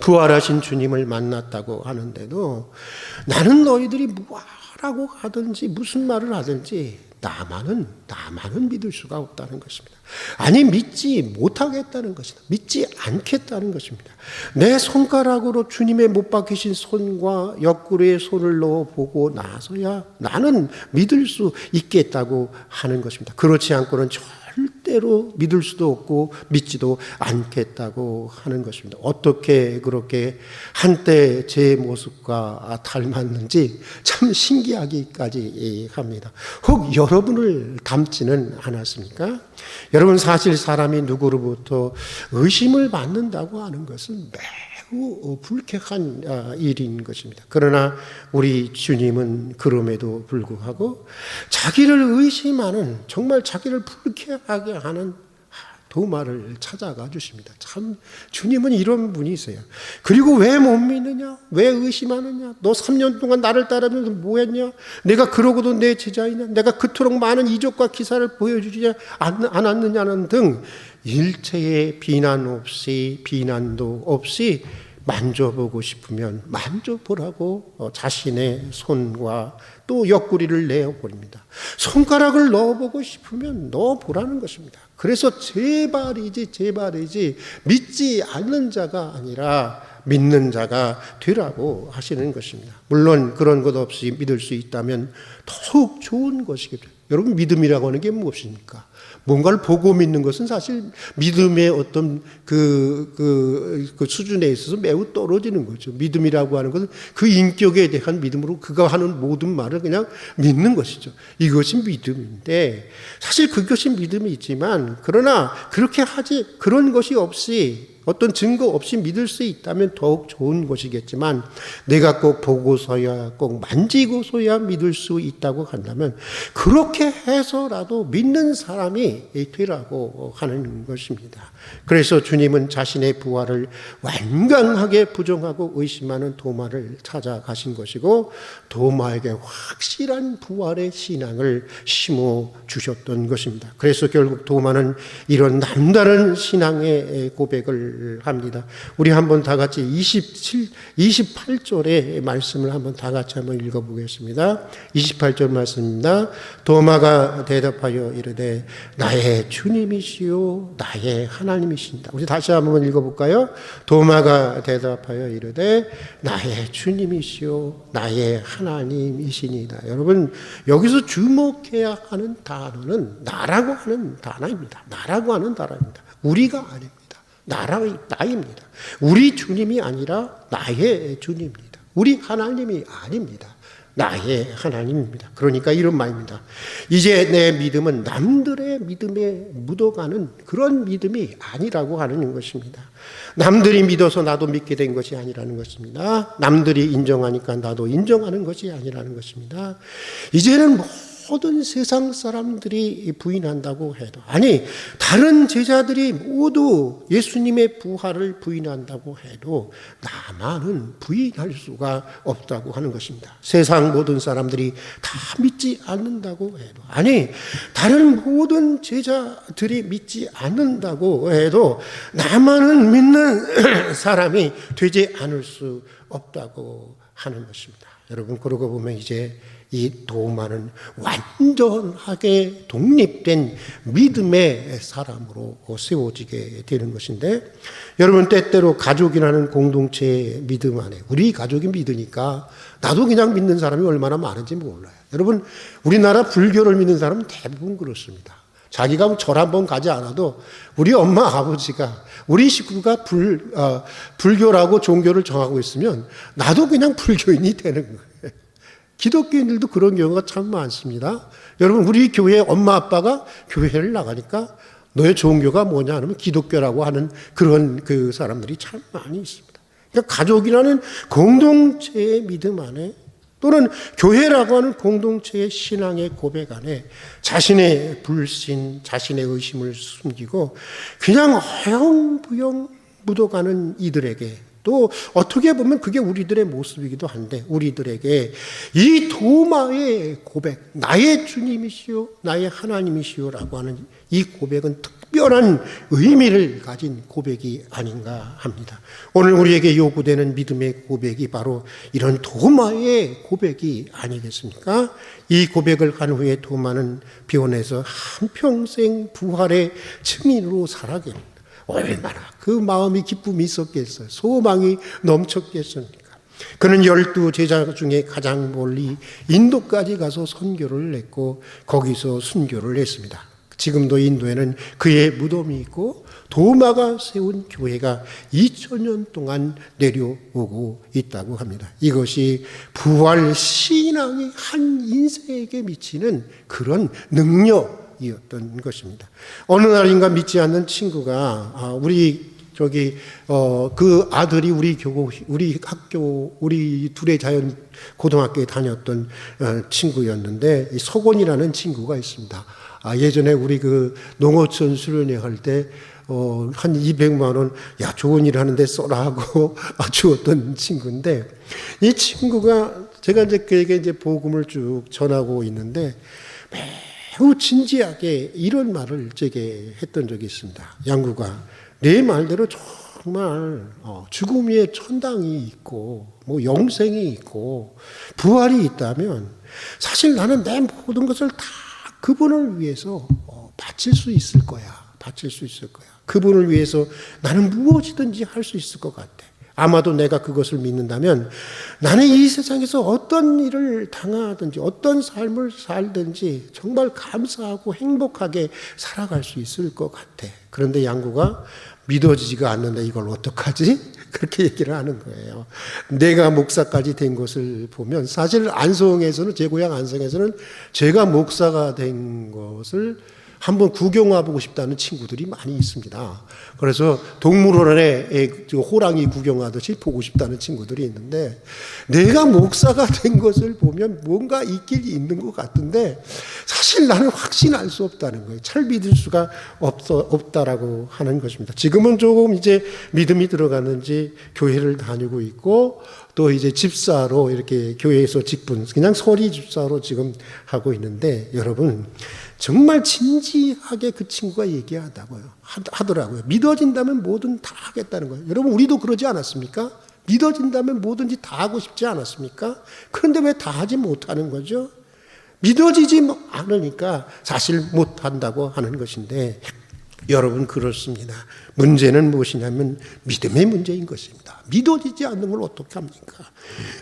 부활하신 주님을 만났다고 하는데도 나는 너희들이 뭐라고 하든지 무슨 말을 하든지 나만은 믿을 수가 없다는 것입니다. 아니, 믿지 못하겠다는 것이다. 믿지 않겠다는 것입니다. 내 손가락으로 주님의 못 박히신 손과 옆구리에 손을 넣어보고 나서야 나는 믿을 수 있겠다고 하는 것입니다. 그렇지 않고는 절대로 믿을 수도 없고 믿지도 않겠다고 하는 것입니다. 어떻게 그렇게 한때 제 모습과 닮았는지 참 신기하기까지 합니다. 혹 여러분을 닮지는 않았습니까? 여러분, 사실 사람이 누구로부터 의심을 받는다고 하는 것은 매우 불쾌한 일인 것입니다. 그러나 우리 주님은 그럼에도 불구하고 자기를 의심하는, 정말 자기를 불쾌하게 하는 도마를 찾아가 주십니다. 참 주님은 이런 분이세요. 그리고 왜 못 믿느냐? 왜 의심하느냐? 너 3년 동안 나를 따르면서 뭐 했냐? 내가 그러고도 내 제자이냐? 내가 그토록 많은 이적과 기사를 보여주지 않았느냐는 등 일체의 비난도 없이 만져보고 싶으면 만져보라고 자신의 손과 또 옆구리를 내어버립니다. 손가락을 넣어보고 싶으면 넣어보라는 것입니다. 그래서 제발이지 믿지 않는 자가 아니라 믿는 자가 되라고 하시는 것입니다. 물론 그런 것 없이 믿을 수 있다면 더욱 좋은 것이겠죠. 여러분, 믿음이라고 하는 게 무엇입니까? 뭔가를 보고 믿는 것은 사실 믿음의 어떤 그 수준에 있어서 매우 떨어지는 거죠. 믿음이라고 하는 것은 그 인격에 대한 믿음으로 그가 하는 모든 말을 그냥 믿는 것이죠. 이것이 믿음인데, 사실 그것이 믿음이지만, 그러나 그런 것이 없이, 어떤 증거 없이 믿을 수 있다면 더욱 좋은 것이겠지만, 내가 꼭 보고서야, 꼭 만지고서야 믿을 수 있다고 한다면 그렇게 해서라도 믿는 사람이 되라고 하는 것입니다. 그래서 주님은 자신의 부활을 완강하게 부정하고 의심하는 도마를 찾아가신 것이고, 도마에게 확실한 부활의 신앙을 심어 주셨던 것입니다. 그래서 결국 도마는 이런 남다른 신앙의 고백을 합니다. 우리 한번 다 같이 28절의 말씀을 한번 다 같이 한번 읽어보겠습니다. 28절 말씀입니다. 도마가 대답하여 이르되 나의 주님이시요 나의 하나님이신다. 우리 다시 한번 읽어볼까요? 도마가 대답하여 이르되 나의 주님이시요 나의 하나님이시니이다. 여러분, 여기서 주목해야 하는 단어는 나라고 하는 단어입니다. 나라고 하는 단어입니다. 우리가 아닙니다. 나입니다. 우리 주님이 아니라 나의 주님입니다. 우리 하나님이 아닙니다. 나의 하나님입니다. 그러니까 이런 말입니다. 이제 내 믿음은 남들의 믿음에 묻어가는 그런 믿음이 아니라고 하는 것입니다. 남들이 믿어서 나도 믿게 된 것이 아니라는 것입니다. 남들이 인정하니까 나도 인정하는 것이 아니라는 것입니다. 이제는 모든 세상 사람들이 부인한다고 해도, 아니 다른 제자들이 모두 예수님의 부활을 부인한다고 해도 나만은 부인할 수가 없다고 하는 것입니다. 세상 모든 사람들이 다 믿지 않는다고 해도, 아니 다른 모든 제자들이 믿지 않는다고 해도 나만은 믿는 사람이 되지 않을 수 없다고 하는 것입니다. 여러분, 그러고 보면 이제 이 도마는 완전하게 독립된 믿음의 사람으로 세워지게 되는 것인데, 여러분, 때때로 가족이라는 공동체의 믿음 안에 우리 가족이 믿으니까 나도 그냥 믿는 사람이 얼마나 많은지 몰라요. 여러분, 우리나라 불교를 믿는 사람은 대부분 그렇습니다. 자기가 절 한번 가지 않아도 우리 엄마 아버지가, 우리 식구가 불교라고 종교를 정하고 있으면 나도 그냥 불교인이 되는 거예요. 기독교인들도 그런 경우가 참 많습니다. 여러분, 우리 교회 엄마 아빠가 교회를 나가니까 너의 종교가 뭐냐 하면 기독교라고 하는 그런 그 사람들이 참 많이 있습니다. 그러니까 가족이라는 공동체의 믿음 안에 또는 교회라고 하는 공동체의 신앙의 고백 안에 자신의 불신, 자신의 의심을 숨기고 그냥 어영부영 묻어가는 이들에게, 또 어떻게 보면 그게 우리들의 모습이기도 한데, 우리들에게 이 도마의 고백, 나의 주님이시오, 나의 하나님이시오라고 하는 이 고백은 특별한 의미를 가진 고백이 아닌가 합니다. 오늘 우리에게 요구되는 믿음의 고백이 바로 이런 도마의 고백이 아니겠습니까? 이 고백을 한 후에 도마는 비워내서 한평생 부활의 증인으로 살아가게 합니다. 얼마나 그 마음이 기쁨이 있었겠어요. 소망이 넘쳤겠습니까? 그는 12 제자 중에 가장 멀리 인도까지 가서 선교를 했고 거기서 순교를 했습니다. 지금도 인도에는 그의 무덤이 있고 도마가 세운 교회가 2000년 동안 내려오고 있다고 합니다. 이것이 부활 신앙이 한 인생에게 미치는 그런 능력이었던 것입니다. 어느 날인가 믿지 않는 친구가 그 아들이 우리 학교, 우리 둘의 자연 고등학교에 다녔던 친구였는데, 이 석원이라는 친구가 있습니다. 예전에 우리 그 농어촌 수련회 할 때, 한 200만 원, 야, 좋은 일 하는데 써라 하고 주었던 친구인데, 이 친구가 제가 이제 그에게 이제 복음을 쭉 전하고 있는데, 매우 진지하게 이런 말을 제게 했던 적이 있습니다. 양구가, 내 말대로 정말 죽음 위에 천당이 있고 뭐 영생이 있고 부활이 있다면 사실 나는 내 모든 것을 다 그분을 위해서 바칠 수 있을 거야. 그분을 위해서 나는 무엇이든지 할 수 있을 것 같아. 아마도 내가 그것을 믿는다면 나는 이 세상에서 어떤 일을 당하든지 어떤 삶을 살든지 정말 감사하고 행복하게 살아갈 수 있을 것 같아. 그런데 양구가 믿어지지가 않는데 이걸 어떡하지? 그렇게 얘기를 하는 거예요. 내가 목사까지 된 것을 보면 사실 안성에서는, 제 고향 안성에서는 제가 목사가 된 것을 한번 구경해보고 싶다는 친구들이 많이 있습니다. 그래서 동물원에 호랑이 구경하듯이 보고 싶다는 친구들이 있는데, 내가 목사가 된 것을 보면 뭔가 있긴 있는 것 같은데 사실 나는 확신할 수 없다는 거예요. 잘 믿을 수가 없다라고 하는 것입니다. 지금은 조금 이제 믿음이 들어갔는지 교회를 다니고 있고, 또 이제 집사로 이렇게 교회에서 직분, 그냥 소리 집사로 지금 하고 있는데, 여러분 정말 진지하게 그 친구가 하더라고요. 믿어진다면 뭐든 다 하겠다는 거예요. 여러분, 우리도 그러지 않았습니까? 믿어진다면 뭐든지 다 하고 싶지 않았습니까? 그런데 왜 다 하지 못하는 거죠? 믿어지지 않으니까 사실 못한다고 하는 것인데, 여러분 그렇습니다. 문제는 무엇이냐면 믿음의 문제인 것입니다. 믿어지지 않는 걸 어떻게 합니까?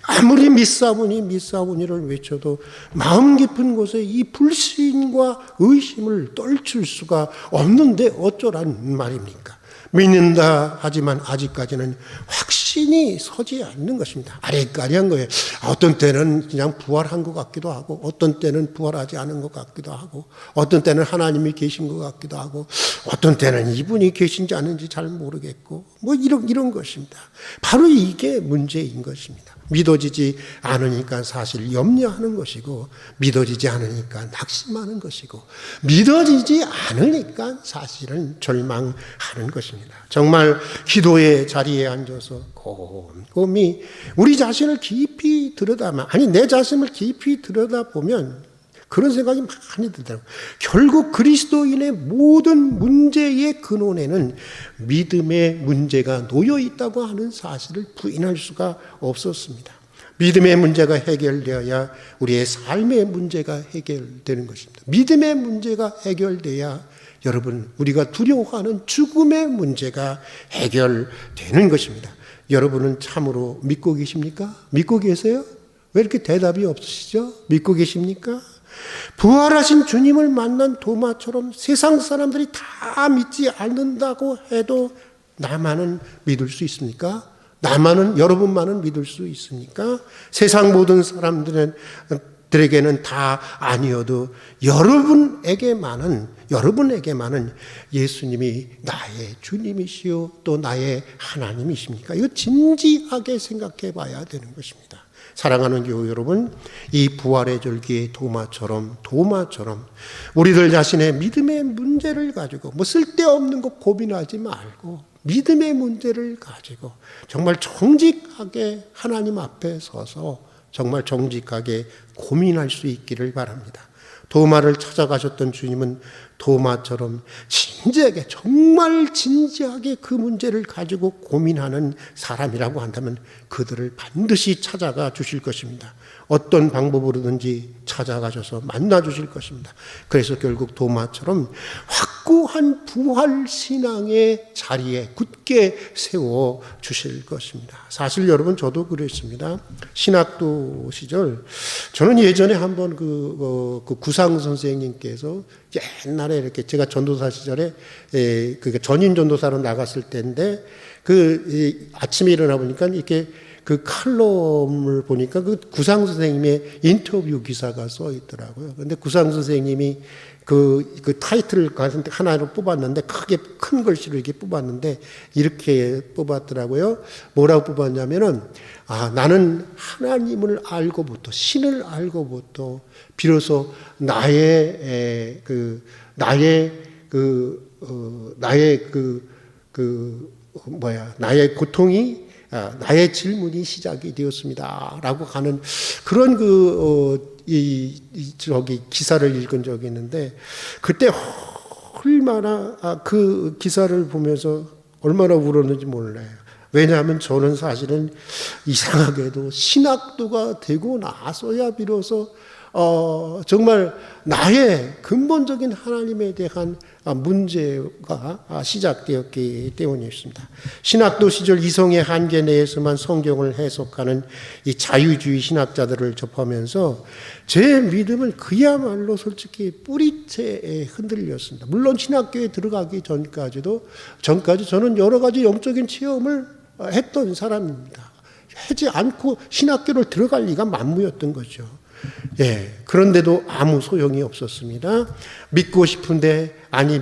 아무리 믿사오니를 외쳐도 마음 깊은 곳에 이 불신과 의심을 떨칠 수가 없는데 어쩌란 말입니까? 믿는다 하지만 아직까지는 확신이 서지 않는 것입니다. 아리까리한 거예요. 어떤 때는 그냥 부활한 것 같기도 하고, 어떤 때는 부활하지 않은 것 같기도 하고, 어떤 때는 하나님이 계신 것 같기도 하고, 어떤 때는 이분이 계신지 않은지 잘 모르겠고, 뭐 이런 것입니다. 바로 이게 문제인 것입니다. 믿어지지 않으니까 사실 염려하는 것이고, 믿어지지 않으니까 낙심하는 것이고, 믿어지지 않으니까 사실은 절망하는 것입니다. 정말 기도의 자리에 앉아서 곰곰이 우리 자신을 깊이 내 자신을 깊이 들여다보면 그런 생각이 많이 들더라고요. 결국 그리스도인의 모든 문제의 근원에는 믿음의 문제가 놓여 있다고 하는 사실을 부인할 수가 없었습니다. 믿음의 문제가 해결되어야 우리의 삶의 문제가 해결되는 것입니다. 믿음의 문제가 해결돼야 여러분, 우리가 두려워하는 죽음의 문제가 해결되는 것입니다. 여러분은 참으로 믿고 계십니까? 믿고 계세요? 왜 이렇게 대답이 없으시죠? 믿고 계십니까? 부활하신 주님을 만난 도마처럼 세상 사람들이 다 믿지 않는다고 해도 나만은 믿을 수 있습니까? 여러분만은 믿을 수 있습니까? 세상 모든 사람들에게는 다 아니어도 여러분에게만은 예수님이 나의 주님이시요 또 나의 하나님이십니까? 이거 진지하게 생각해 봐야 되는 것입니다. 사랑하는 교회 여러분, 이 부활의 절기의 도마처럼 우리들 자신의 믿음의 문제를 가지고 뭐 쓸데없는 거 고민하지 말고 믿음의 문제를 가지고 정말 정직하게 하나님 앞에 서서 정말 정직하게 고민할 수 있기를 바랍니다. 도마를 찾아가셨던 주님은 도마처럼 진지하게 정말 진지하게 그 문제를 가지고 고민하는 사람이라고 한다면 그들을 반드시 찾아가 주실 것입니다. 어떤 방법으로든지 찾아가셔서 만나 주실 것입니다. 그래서 결국 도마처럼 확고한 부활 신앙의 자리에 굳게 세워 주실 것입니다. 사실 여러분 저도 그랬습니다. 신학도 시절 저는 예전에 한번 그 구상 선생님께서 옛날에 이렇게 제가 전도사 시절에 그 전임 전도사로 나갔을 때인데 아침에 일어나 보니까 이렇게 그 칼럼을 보니까 그 구상 선생님의 인터뷰 기사가 써 있더라고요. 근데 구상 선생님이 그 타이틀을 하나로 뽑았는데 크게 큰 글씨로 이렇게 뽑았는데 이렇게 뽑았더라고요. 뭐라고 뽑았냐면은 나는 하나님을 알고부터 신을 알고부터 비로소 나의 고통이 나의 질문이 시작이 되었습니다. 라고 하는 그런 기사를 읽은 적이 있는데 그때 얼마나 그 기사를 보면서 얼마나 울었는지 몰라요. 왜냐하면 저는 사실은 이상하게도 신학도가 되고 나서야 비로소 정말 나의 근본적인 하나님에 대한 문제가 시작되었기 때문이었습니다. 신학도 시절 이성의 한계 내에서만 성경을 해석하는 이 자유주의 신학자들을 접하면서 제 믿음은 그야말로 솔직히 뿌리채에 흔들렸습니다. 물론 신학교에 들어가기 전까지 저는 여러 가지 영적인 체험을 했던 사람입니다. 하지 않고 신학교를 들어갈 리가 만무였던 거죠. 그런데도 아무 소용이 없었습니다. 믿고 싶은데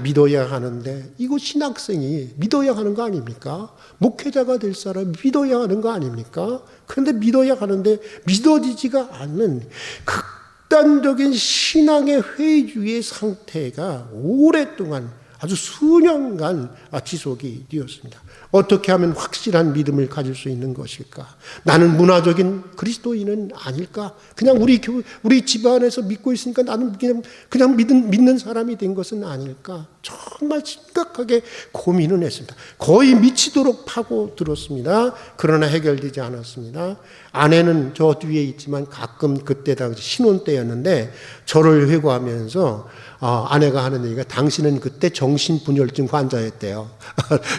믿어야 하는데 이거 신학생이 믿어야 하는 거 아닙니까? 목회자가 될 사람 믿어야 하는 거 아닙니까? 그런데 믿어야 하는데 믿어지지가 않는 극단적인 신앙의 회의주의 상태가 오랫동안 아주 수년간 지속이 되었습니다. 어떻게 하면 확실한 믿음을 가질 수 있는 것일까? 나는 문화적인 그리스도인은 아닐까? 그냥 우리 집안에서 믿고 있으니까 나는 그냥 믿는 사람이 된 것은 아닐까? 정말 심각하게 고민을 했습니다. 거의 미치도록 파고들었습니다. 그러나 해결되지 않았습니다. 아내는 저 뒤에 있지만 가끔 그때 당시 신혼 때였는데 저를 회고하면서 아내가 하는 얘기가 당신은 그때 정신분열증 환자였대요.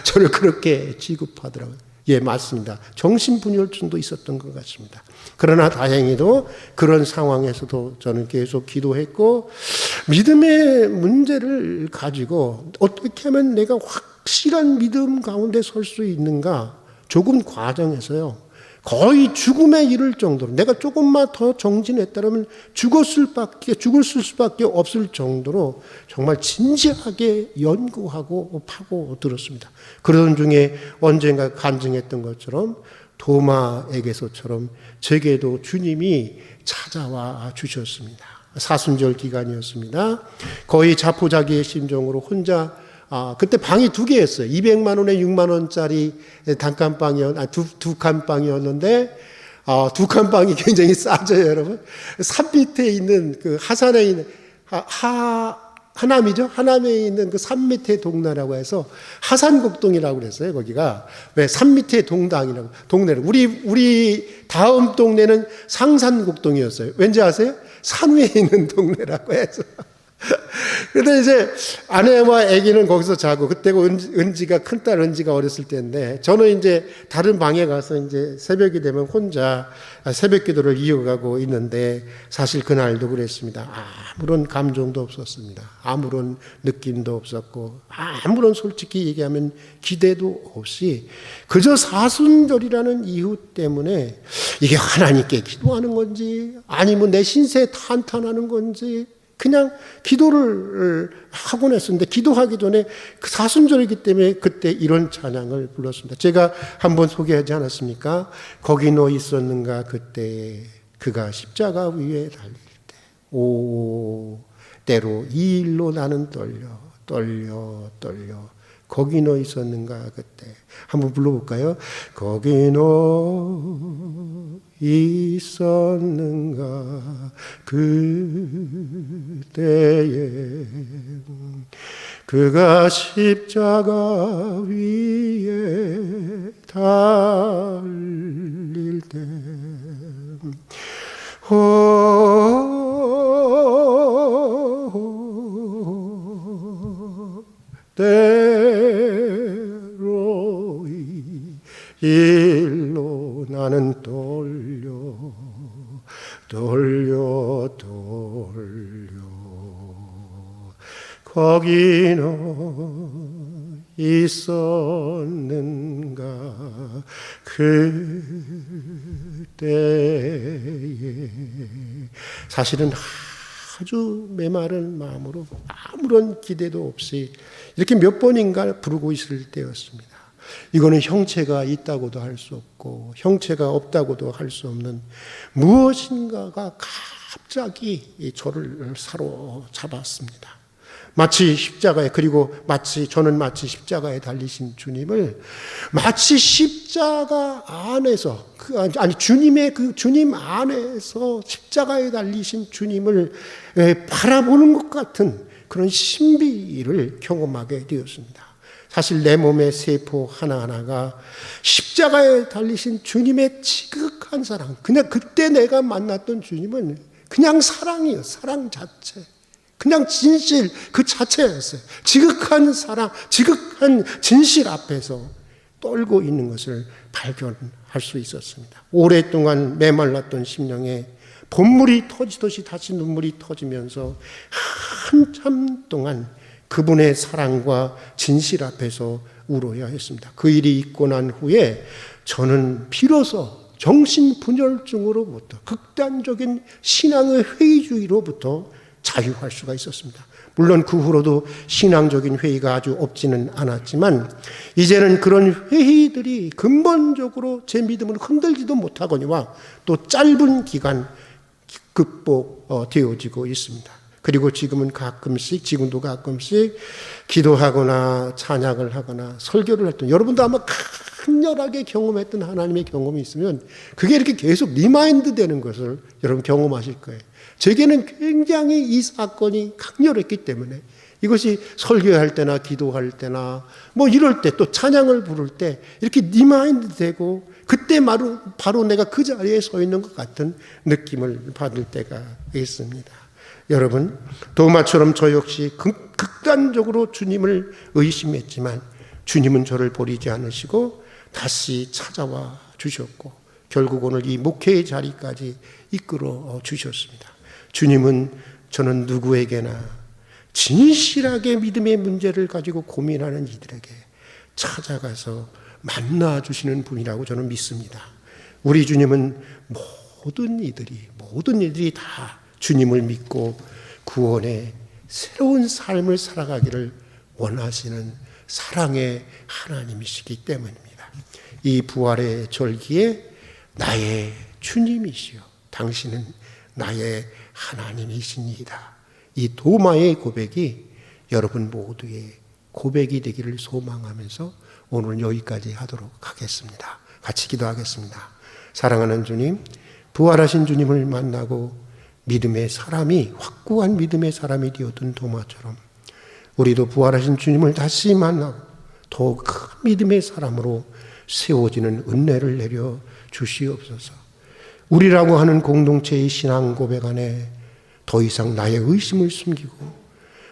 저를 그렇게 취급하더라고요. 맞습니다. 정신분열증도 있었던 것 같습니다. 그러나 다행히도 그런 상황에서도 저는 계속 기도했고 믿음의 문제를 가지고 어떻게 하면 내가 확실한 믿음 가운데 설 수 있는가 조금 과정에서요. 거의 죽음에 이를 정도로 내가 조금만 더 정진했다면 죽을 수밖에 없을 정도로 정말 진지하게 연구하고 파고들었습니다. 그러던 중에 언젠가 간증했던 것처럼 도마에게서처럼 제게도 주님이 찾아와 주셨습니다. 사순절 기간이었습니다. 거의 자포자기의 심정으로 혼자 그때 방이 2개였어요. 200만 원에 6만 원짜리 두 칸방이었는데 두 칸방이 굉장히 싸져요, 여러분. 산 밑에 있는 그 하산에 있는 하남이죠. 하남에 있는 그 산 밑에 동네라고 해서 하산곡동이라고 그랬어요. 거기가 왜 산 밑에 동당이라고 동네를 우리 다음 동네는 상산곡동이었어요. 왠지 아세요? 산 위에 있는 동네라고 해서. 그런데 이제 아내와 아기는 거기서 자고 그때가 큰딸 은지가 어렸을 때인데 저는 이제 다른 방에 가서 이제 새벽이 되면 혼자 새벽 기도를 이어가고 있는데 사실 그날도 그랬습니다. 아무런 감정도 없었습니다. 아무런 느낌도 없었고 아무런 솔직히 얘기하면 기대도 없이 그저 사순절이라는 이유 때문에 이게 하나님께 기도하는 건지 아니면 내 신세 탄탄하는 건지 그냥 기도를 하곤 했었는데 기도하기 전에 그 사순절이기 때문에 그때 이런 찬양을 불렀습니다. 제가 한번 소개하지 않았습니까? 거기 너 있었는가 그때 그가 십자가 위에 달릴 때 오 때로 이 일로 나는 떨려 거기 너 있었는가 그때 한번 불러볼까요? 거기 너 있었는가 그때에 그가 십자가 위에 달릴 때 때로 이 일로 나는 떨려 거기 너 있었는가 그때에 사실은 아주 메마른 마음으로 아무런 기대도 없이 이렇게 몇 번인가 부르고 있을 때였습니다. 이거는 형체가 있다고도 할 수 없고 형체가 없다고도 할 수 없는 무엇인가가 갑자기 저를 사로잡았습니다. 마치 십자가에 저는 마치 십자가에 달리신 주님을 마치 십자가 안에서 주님 안에서 십자가에 달리신 주님을 바라보는 것 같은 그런 신비를 경험하게 되었습니다. 사실 내 몸의 세포 하나하나가 십자가에 달리신 주님의 지극한 사랑, 그냥 그때 내가 만났던 주님은 그냥 사랑이에요. 사랑 자체. 그냥 진실 그 자체였어요. 지극한 사랑, 지극한 진실 앞에서 떨고 있는 것을 발견할 수 있었습니다. 오랫동안 메말랐던 심령에 본물이 터지듯이 다시 눈물이 터지면서 한참 동안 그분의 사랑과 진실 앞에서 울어야 했습니다. 그 일이 있고 난 후에 저는 비로소 정신분열증으로부터 극단적인 신앙의 회의주의로부터 자유할 수가 있었습니다. 물론 그 후로도 신앙적인 회의가 아주 없지는 않았지만 이제는 그런 회의들이 근본적으로 제 믿음을 흔들지도 못하거니와 또 짧은 기간 극복되어지고 있습니다. 그리고 지금도 가끔씩 기도하거나 찬양을 하거나 설교를 할 때 여러분도 아마 강렬하게 경험했던 하나님의 경험이 있으면 그게 이렇게 계속 리마인드 되는 것을 여러분 경험하실 거예요. 제게는 굉장히 이 사건이 강렬했기 때문에 이것이 설교할 때나 기도할 때나 뭐 이럴 때 또 찬양을 부를 때 이렇게 리마인드 되고 그때 바로 내가 그 자리에 서 있는 것 같은 느낌을 받을 때가 있습니다. 여러분, 도마처럼 저 역시 극단적으로 주님을 의심했지만 주님은 저를 버리지 않으시고 다시 찾아와 주셨고 결국 오늘 이 목회의 자리까지 이끌어 주셨습니다. 주님은 저는 누구에게나 진실하게 믿음의 문제를 가지고 고민하는 이들에게 찾아가서 만나주시는 분이라고 저는 믿습니다. 우리 주님은 모든 이들이 다 주님을 믿고 구원의 새로운 삶을 살아가기를 원하시는 사랑의 하나님이시기 때문입니다. 이 부활의 절기에 나의 주님이시여 당신은 나의 하나님이십니다. 이 도마의 고백이 여러분 모두의 고백이 되기를 소망하면서 오늘 여기까지 하도록 하겠습니다. 같이 기도하겠습니다. 사랑하는 주님, 부활하신 주님을 만나고 확고한 믿음의 사람이 되었던 도마처럼 우리도 부활하신 주님을 다시 만나고 더 큰 믿음의 사람으로 세워지는 은혜를 내려 주시옵소서. 우리라고 하는 공동체의 신앙 고백 안에 더 이상 나의 의심을 숨기고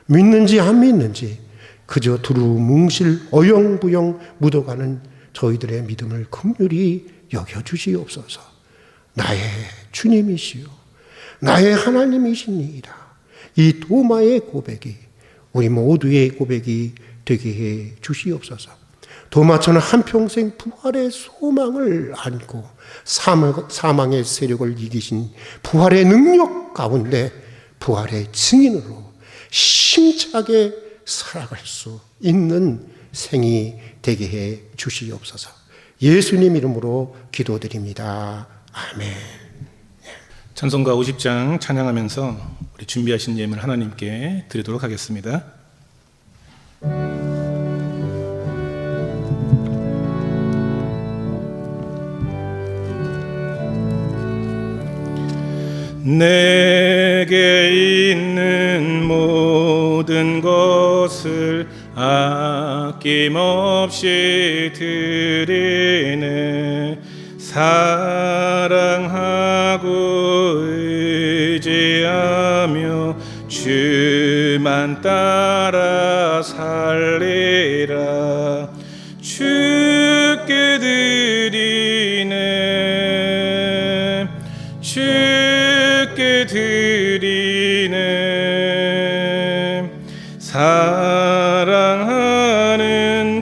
믿는지 안 믿는지 그저 두루뭉실 어영부영 묻어가는 저희들의 믿음을 긍휼히 여겨주시옵소서. 나의 주님이시요 나의 하나님이십니다. 이 도마의 고백이 우리 모두의 고백이 되게 해 주시옵소서. 도마처럼 한평생 부활의 소망을 안고 사망의 세력을 이기신 부활의 능력 가운데 부활의 증인으로 심차게 살아갈 수 있는 생이 되게 해 주시옵소서. 예수님 이름으로 기도드립니다. 아멘. 찬송가 50장 찬양하면서 우리 준비하신 예물 하나님께 드리도록 하겠습니다. 내게 있는 모든 것을 아낌없이 드리네. 사랑하고 의지하며 주만 따라 살리라. 주께 드리네. 주께 드리네. 사랑하는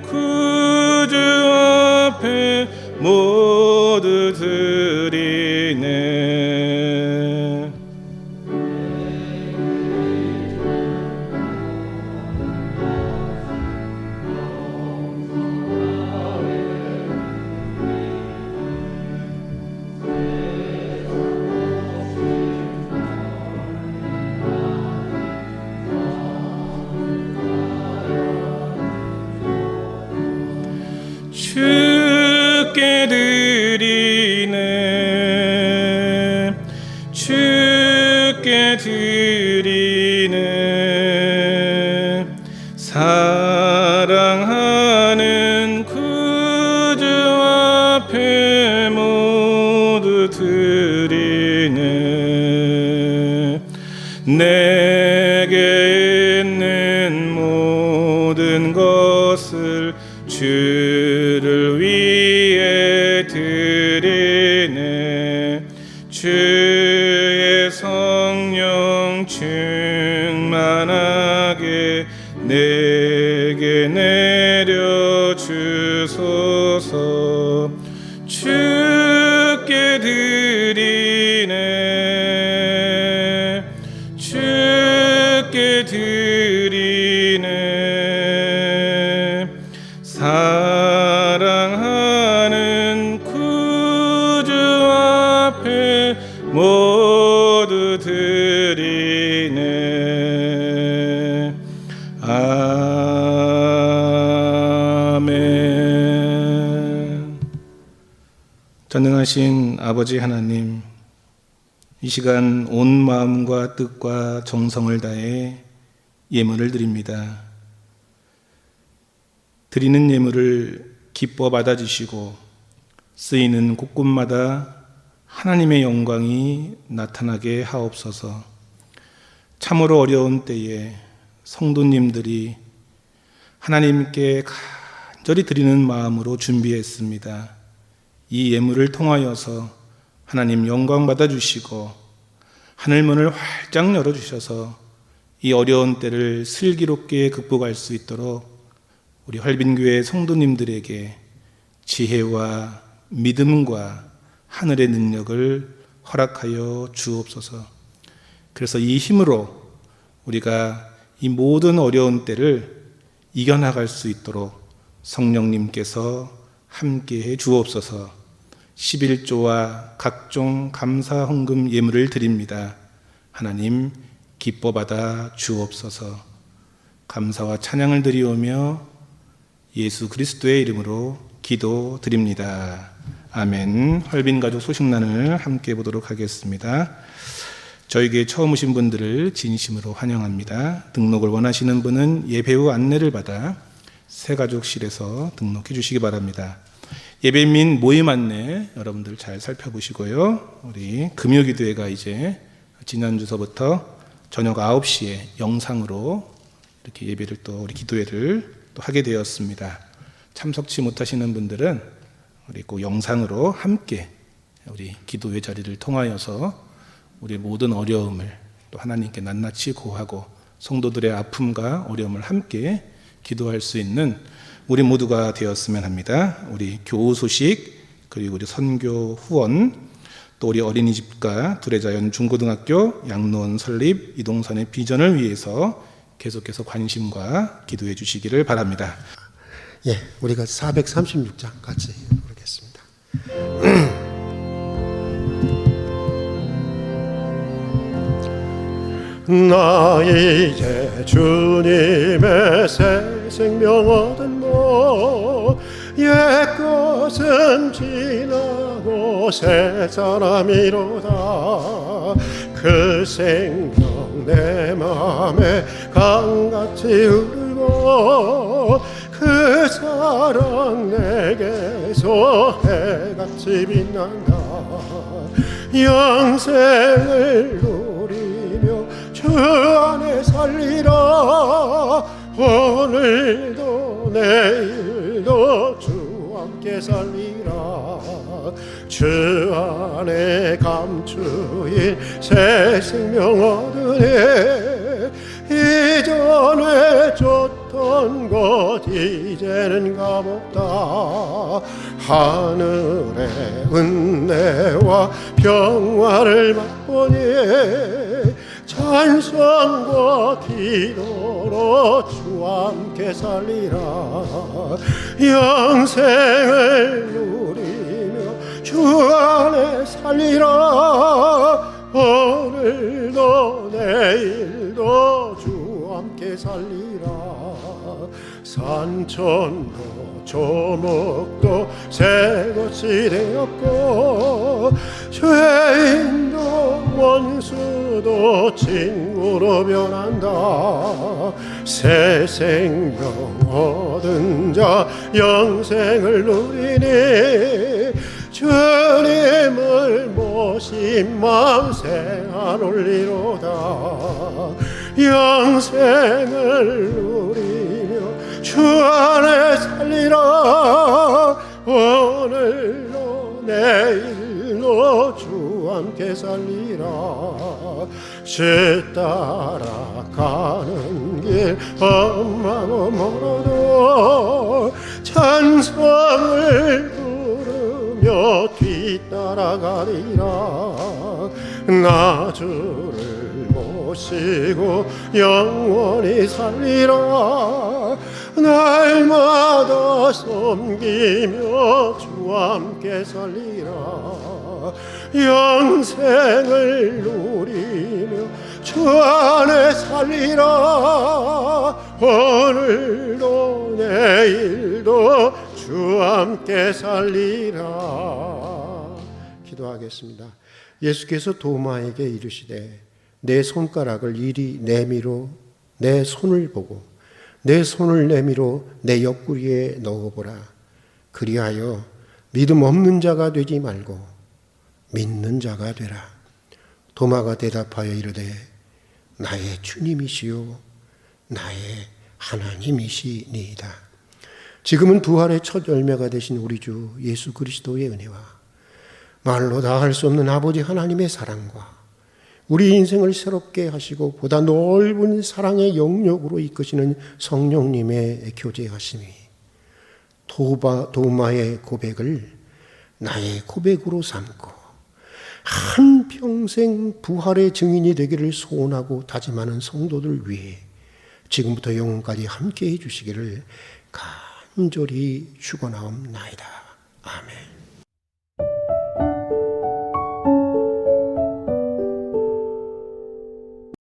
구주 앞에 모두 드리네. 주께 드리네. 주께 드리네. 사랑하는 구주 앞에 모두 드리네. 내게 있는 모든 것을 주를 위해 드리네. 주의 성령 충만하게 내게 내려 주소서. 주께 드리네. 주께 드리네. 사랑하는 구주 앞에 모두 드리네. 아멘. 전능하신 아버지 하나님, 이 시간 온 마음과 뜻과 정성을 다해 예물을 드립니다. 드리는 예물을 기뻐 받아주시고 쓰이는 곳곳마다 하나님의 영광이 나타나게 하옵소서. 참으로 어려운 때에 성도님들이 하나님께 간절히 드리는 마음으로 준비했습니다. 이 예물을 통하여서 하나님 영광 받아주시고 하늘문을 활짝 열어주셔서 이 어려운 때를 슬기롭게 극복할 수 있도록 우리 활빈교회 성도님들에게 지혜와 믿음과 하늘의 능력을 허락하여 주옵소서. 그래서 이 힘으로 우리가 이 모든 어려운 때를 이겨나갈 수 있도록 성령님께서 함께해 주옵소서. 11조와 각종 감사 헌금 예물을 드립니다. 하나님 기뻐 받아 주옵소서. 감사와 찬양을 드리오며 예수 그리스도의 이름으로 기도드립니다. 아멘. 활빈가족 소식란을 함께 보도록 하겠습니다. 저에게 처음 오신 분들을 진심으로 환영합니다. 등록을 원하시는 분은 예배 후 안내를 받아 새가족실에서 등록해 주시기 바랍니다. 예배 및 모임 안내 여러분들 잘 살펴보시고요. 우리 금요기도회가 이제 지난주서부터 저녁 9시에 영상으로 이렇게 예배를 또 우리 기도회를 또 하게 되었습니다. 참석치 못하시는 분들은 우리 꼭 영상으로 함께 우리 기도회 자리를 통하여서 우리 모든 어려움을 또 하나님께 낱낱이 고하고 성도들의 아픔과 어려움을 함께 기도할 수 있는 우리 모두가 되었으면 합니다. 우리 교우 소식 그리고 우리 선교 후원 또 우리 어린이집과 두레자연 중고등학교 양로원 설립 이동선의 비전을 위해서 계속해서 관심과 기도해 주시기를 바랍니다. 예, 우리가 436장 같이 부르겠습니다. 나 이제 주님의 새 생명 얻은 옛것은 지나고 새 사람이로다. 그 생명 내 맘에 강같이 흐르고 그 사랑 내게서 해같이 빛난다. 영생을 누리며 주 안에 살리라. 오늘도 내일도 주 함께 살리라. 주 안에 감추인 새 생명 얻으네. 이전에 줬던 것 이제는 값없다. 하늘의 은혜와 평화를 맛보니 찬송과 기도로 주와 함께 살리라. 영생을 누리며 주 안에 살리라. 오늘도 내일도 주와 함께 살리라. 산천도 조목도 새것이 되었고 죄인도 원수도 친구로 변한다. 새 생명 얻은 자 영생을 누리니 주님을 모신 마음 생활 올리로다. 영생을 누리며 주 안에 살리라. 오늘도 내일도 주 함께 살리라. 주 따라가는 길 험하고 멀어도 찬송을 부르며 뒤따라가리라. 나 주를 모시고 영원히 살리라. 날마다 섬기며 주와 함께 살리라. 영생을 누리며 주 안에 살리라. 오늘도 내일도 주와 함께 살리라. 기도하겠습니다. 예수께서 도마에게 이르시되 내 손가락을 이리 내밀어 내 손을 보고 내 손을 내밀어 내 옆구리에 넣어보라. 그리하여 믿음 없는 자가 되지 말고 믿는 자가 되라. 도마가 대답하여 이르되 나의 주님이시요 나의 하나님이시니이다. 지금은 부활의 첫 열매가 되신 우리 주 예수 그리스도의 은혜와 말로 다 할 수 없는 아버지 하나님의 사랑과 우리 인생을 새롭게 하시고 보다 넓은 사랑의 영역으로 이끄시는 성령님의 교제하심이 도마의 고백을 나의 고백으로 삼고 한평생 부활의 증인이 되기를 소원하고 다짐하는 성도들 위해 지금부터 영원까지 함께해 주시기를 간절히 축원하옵나이다. 아멘.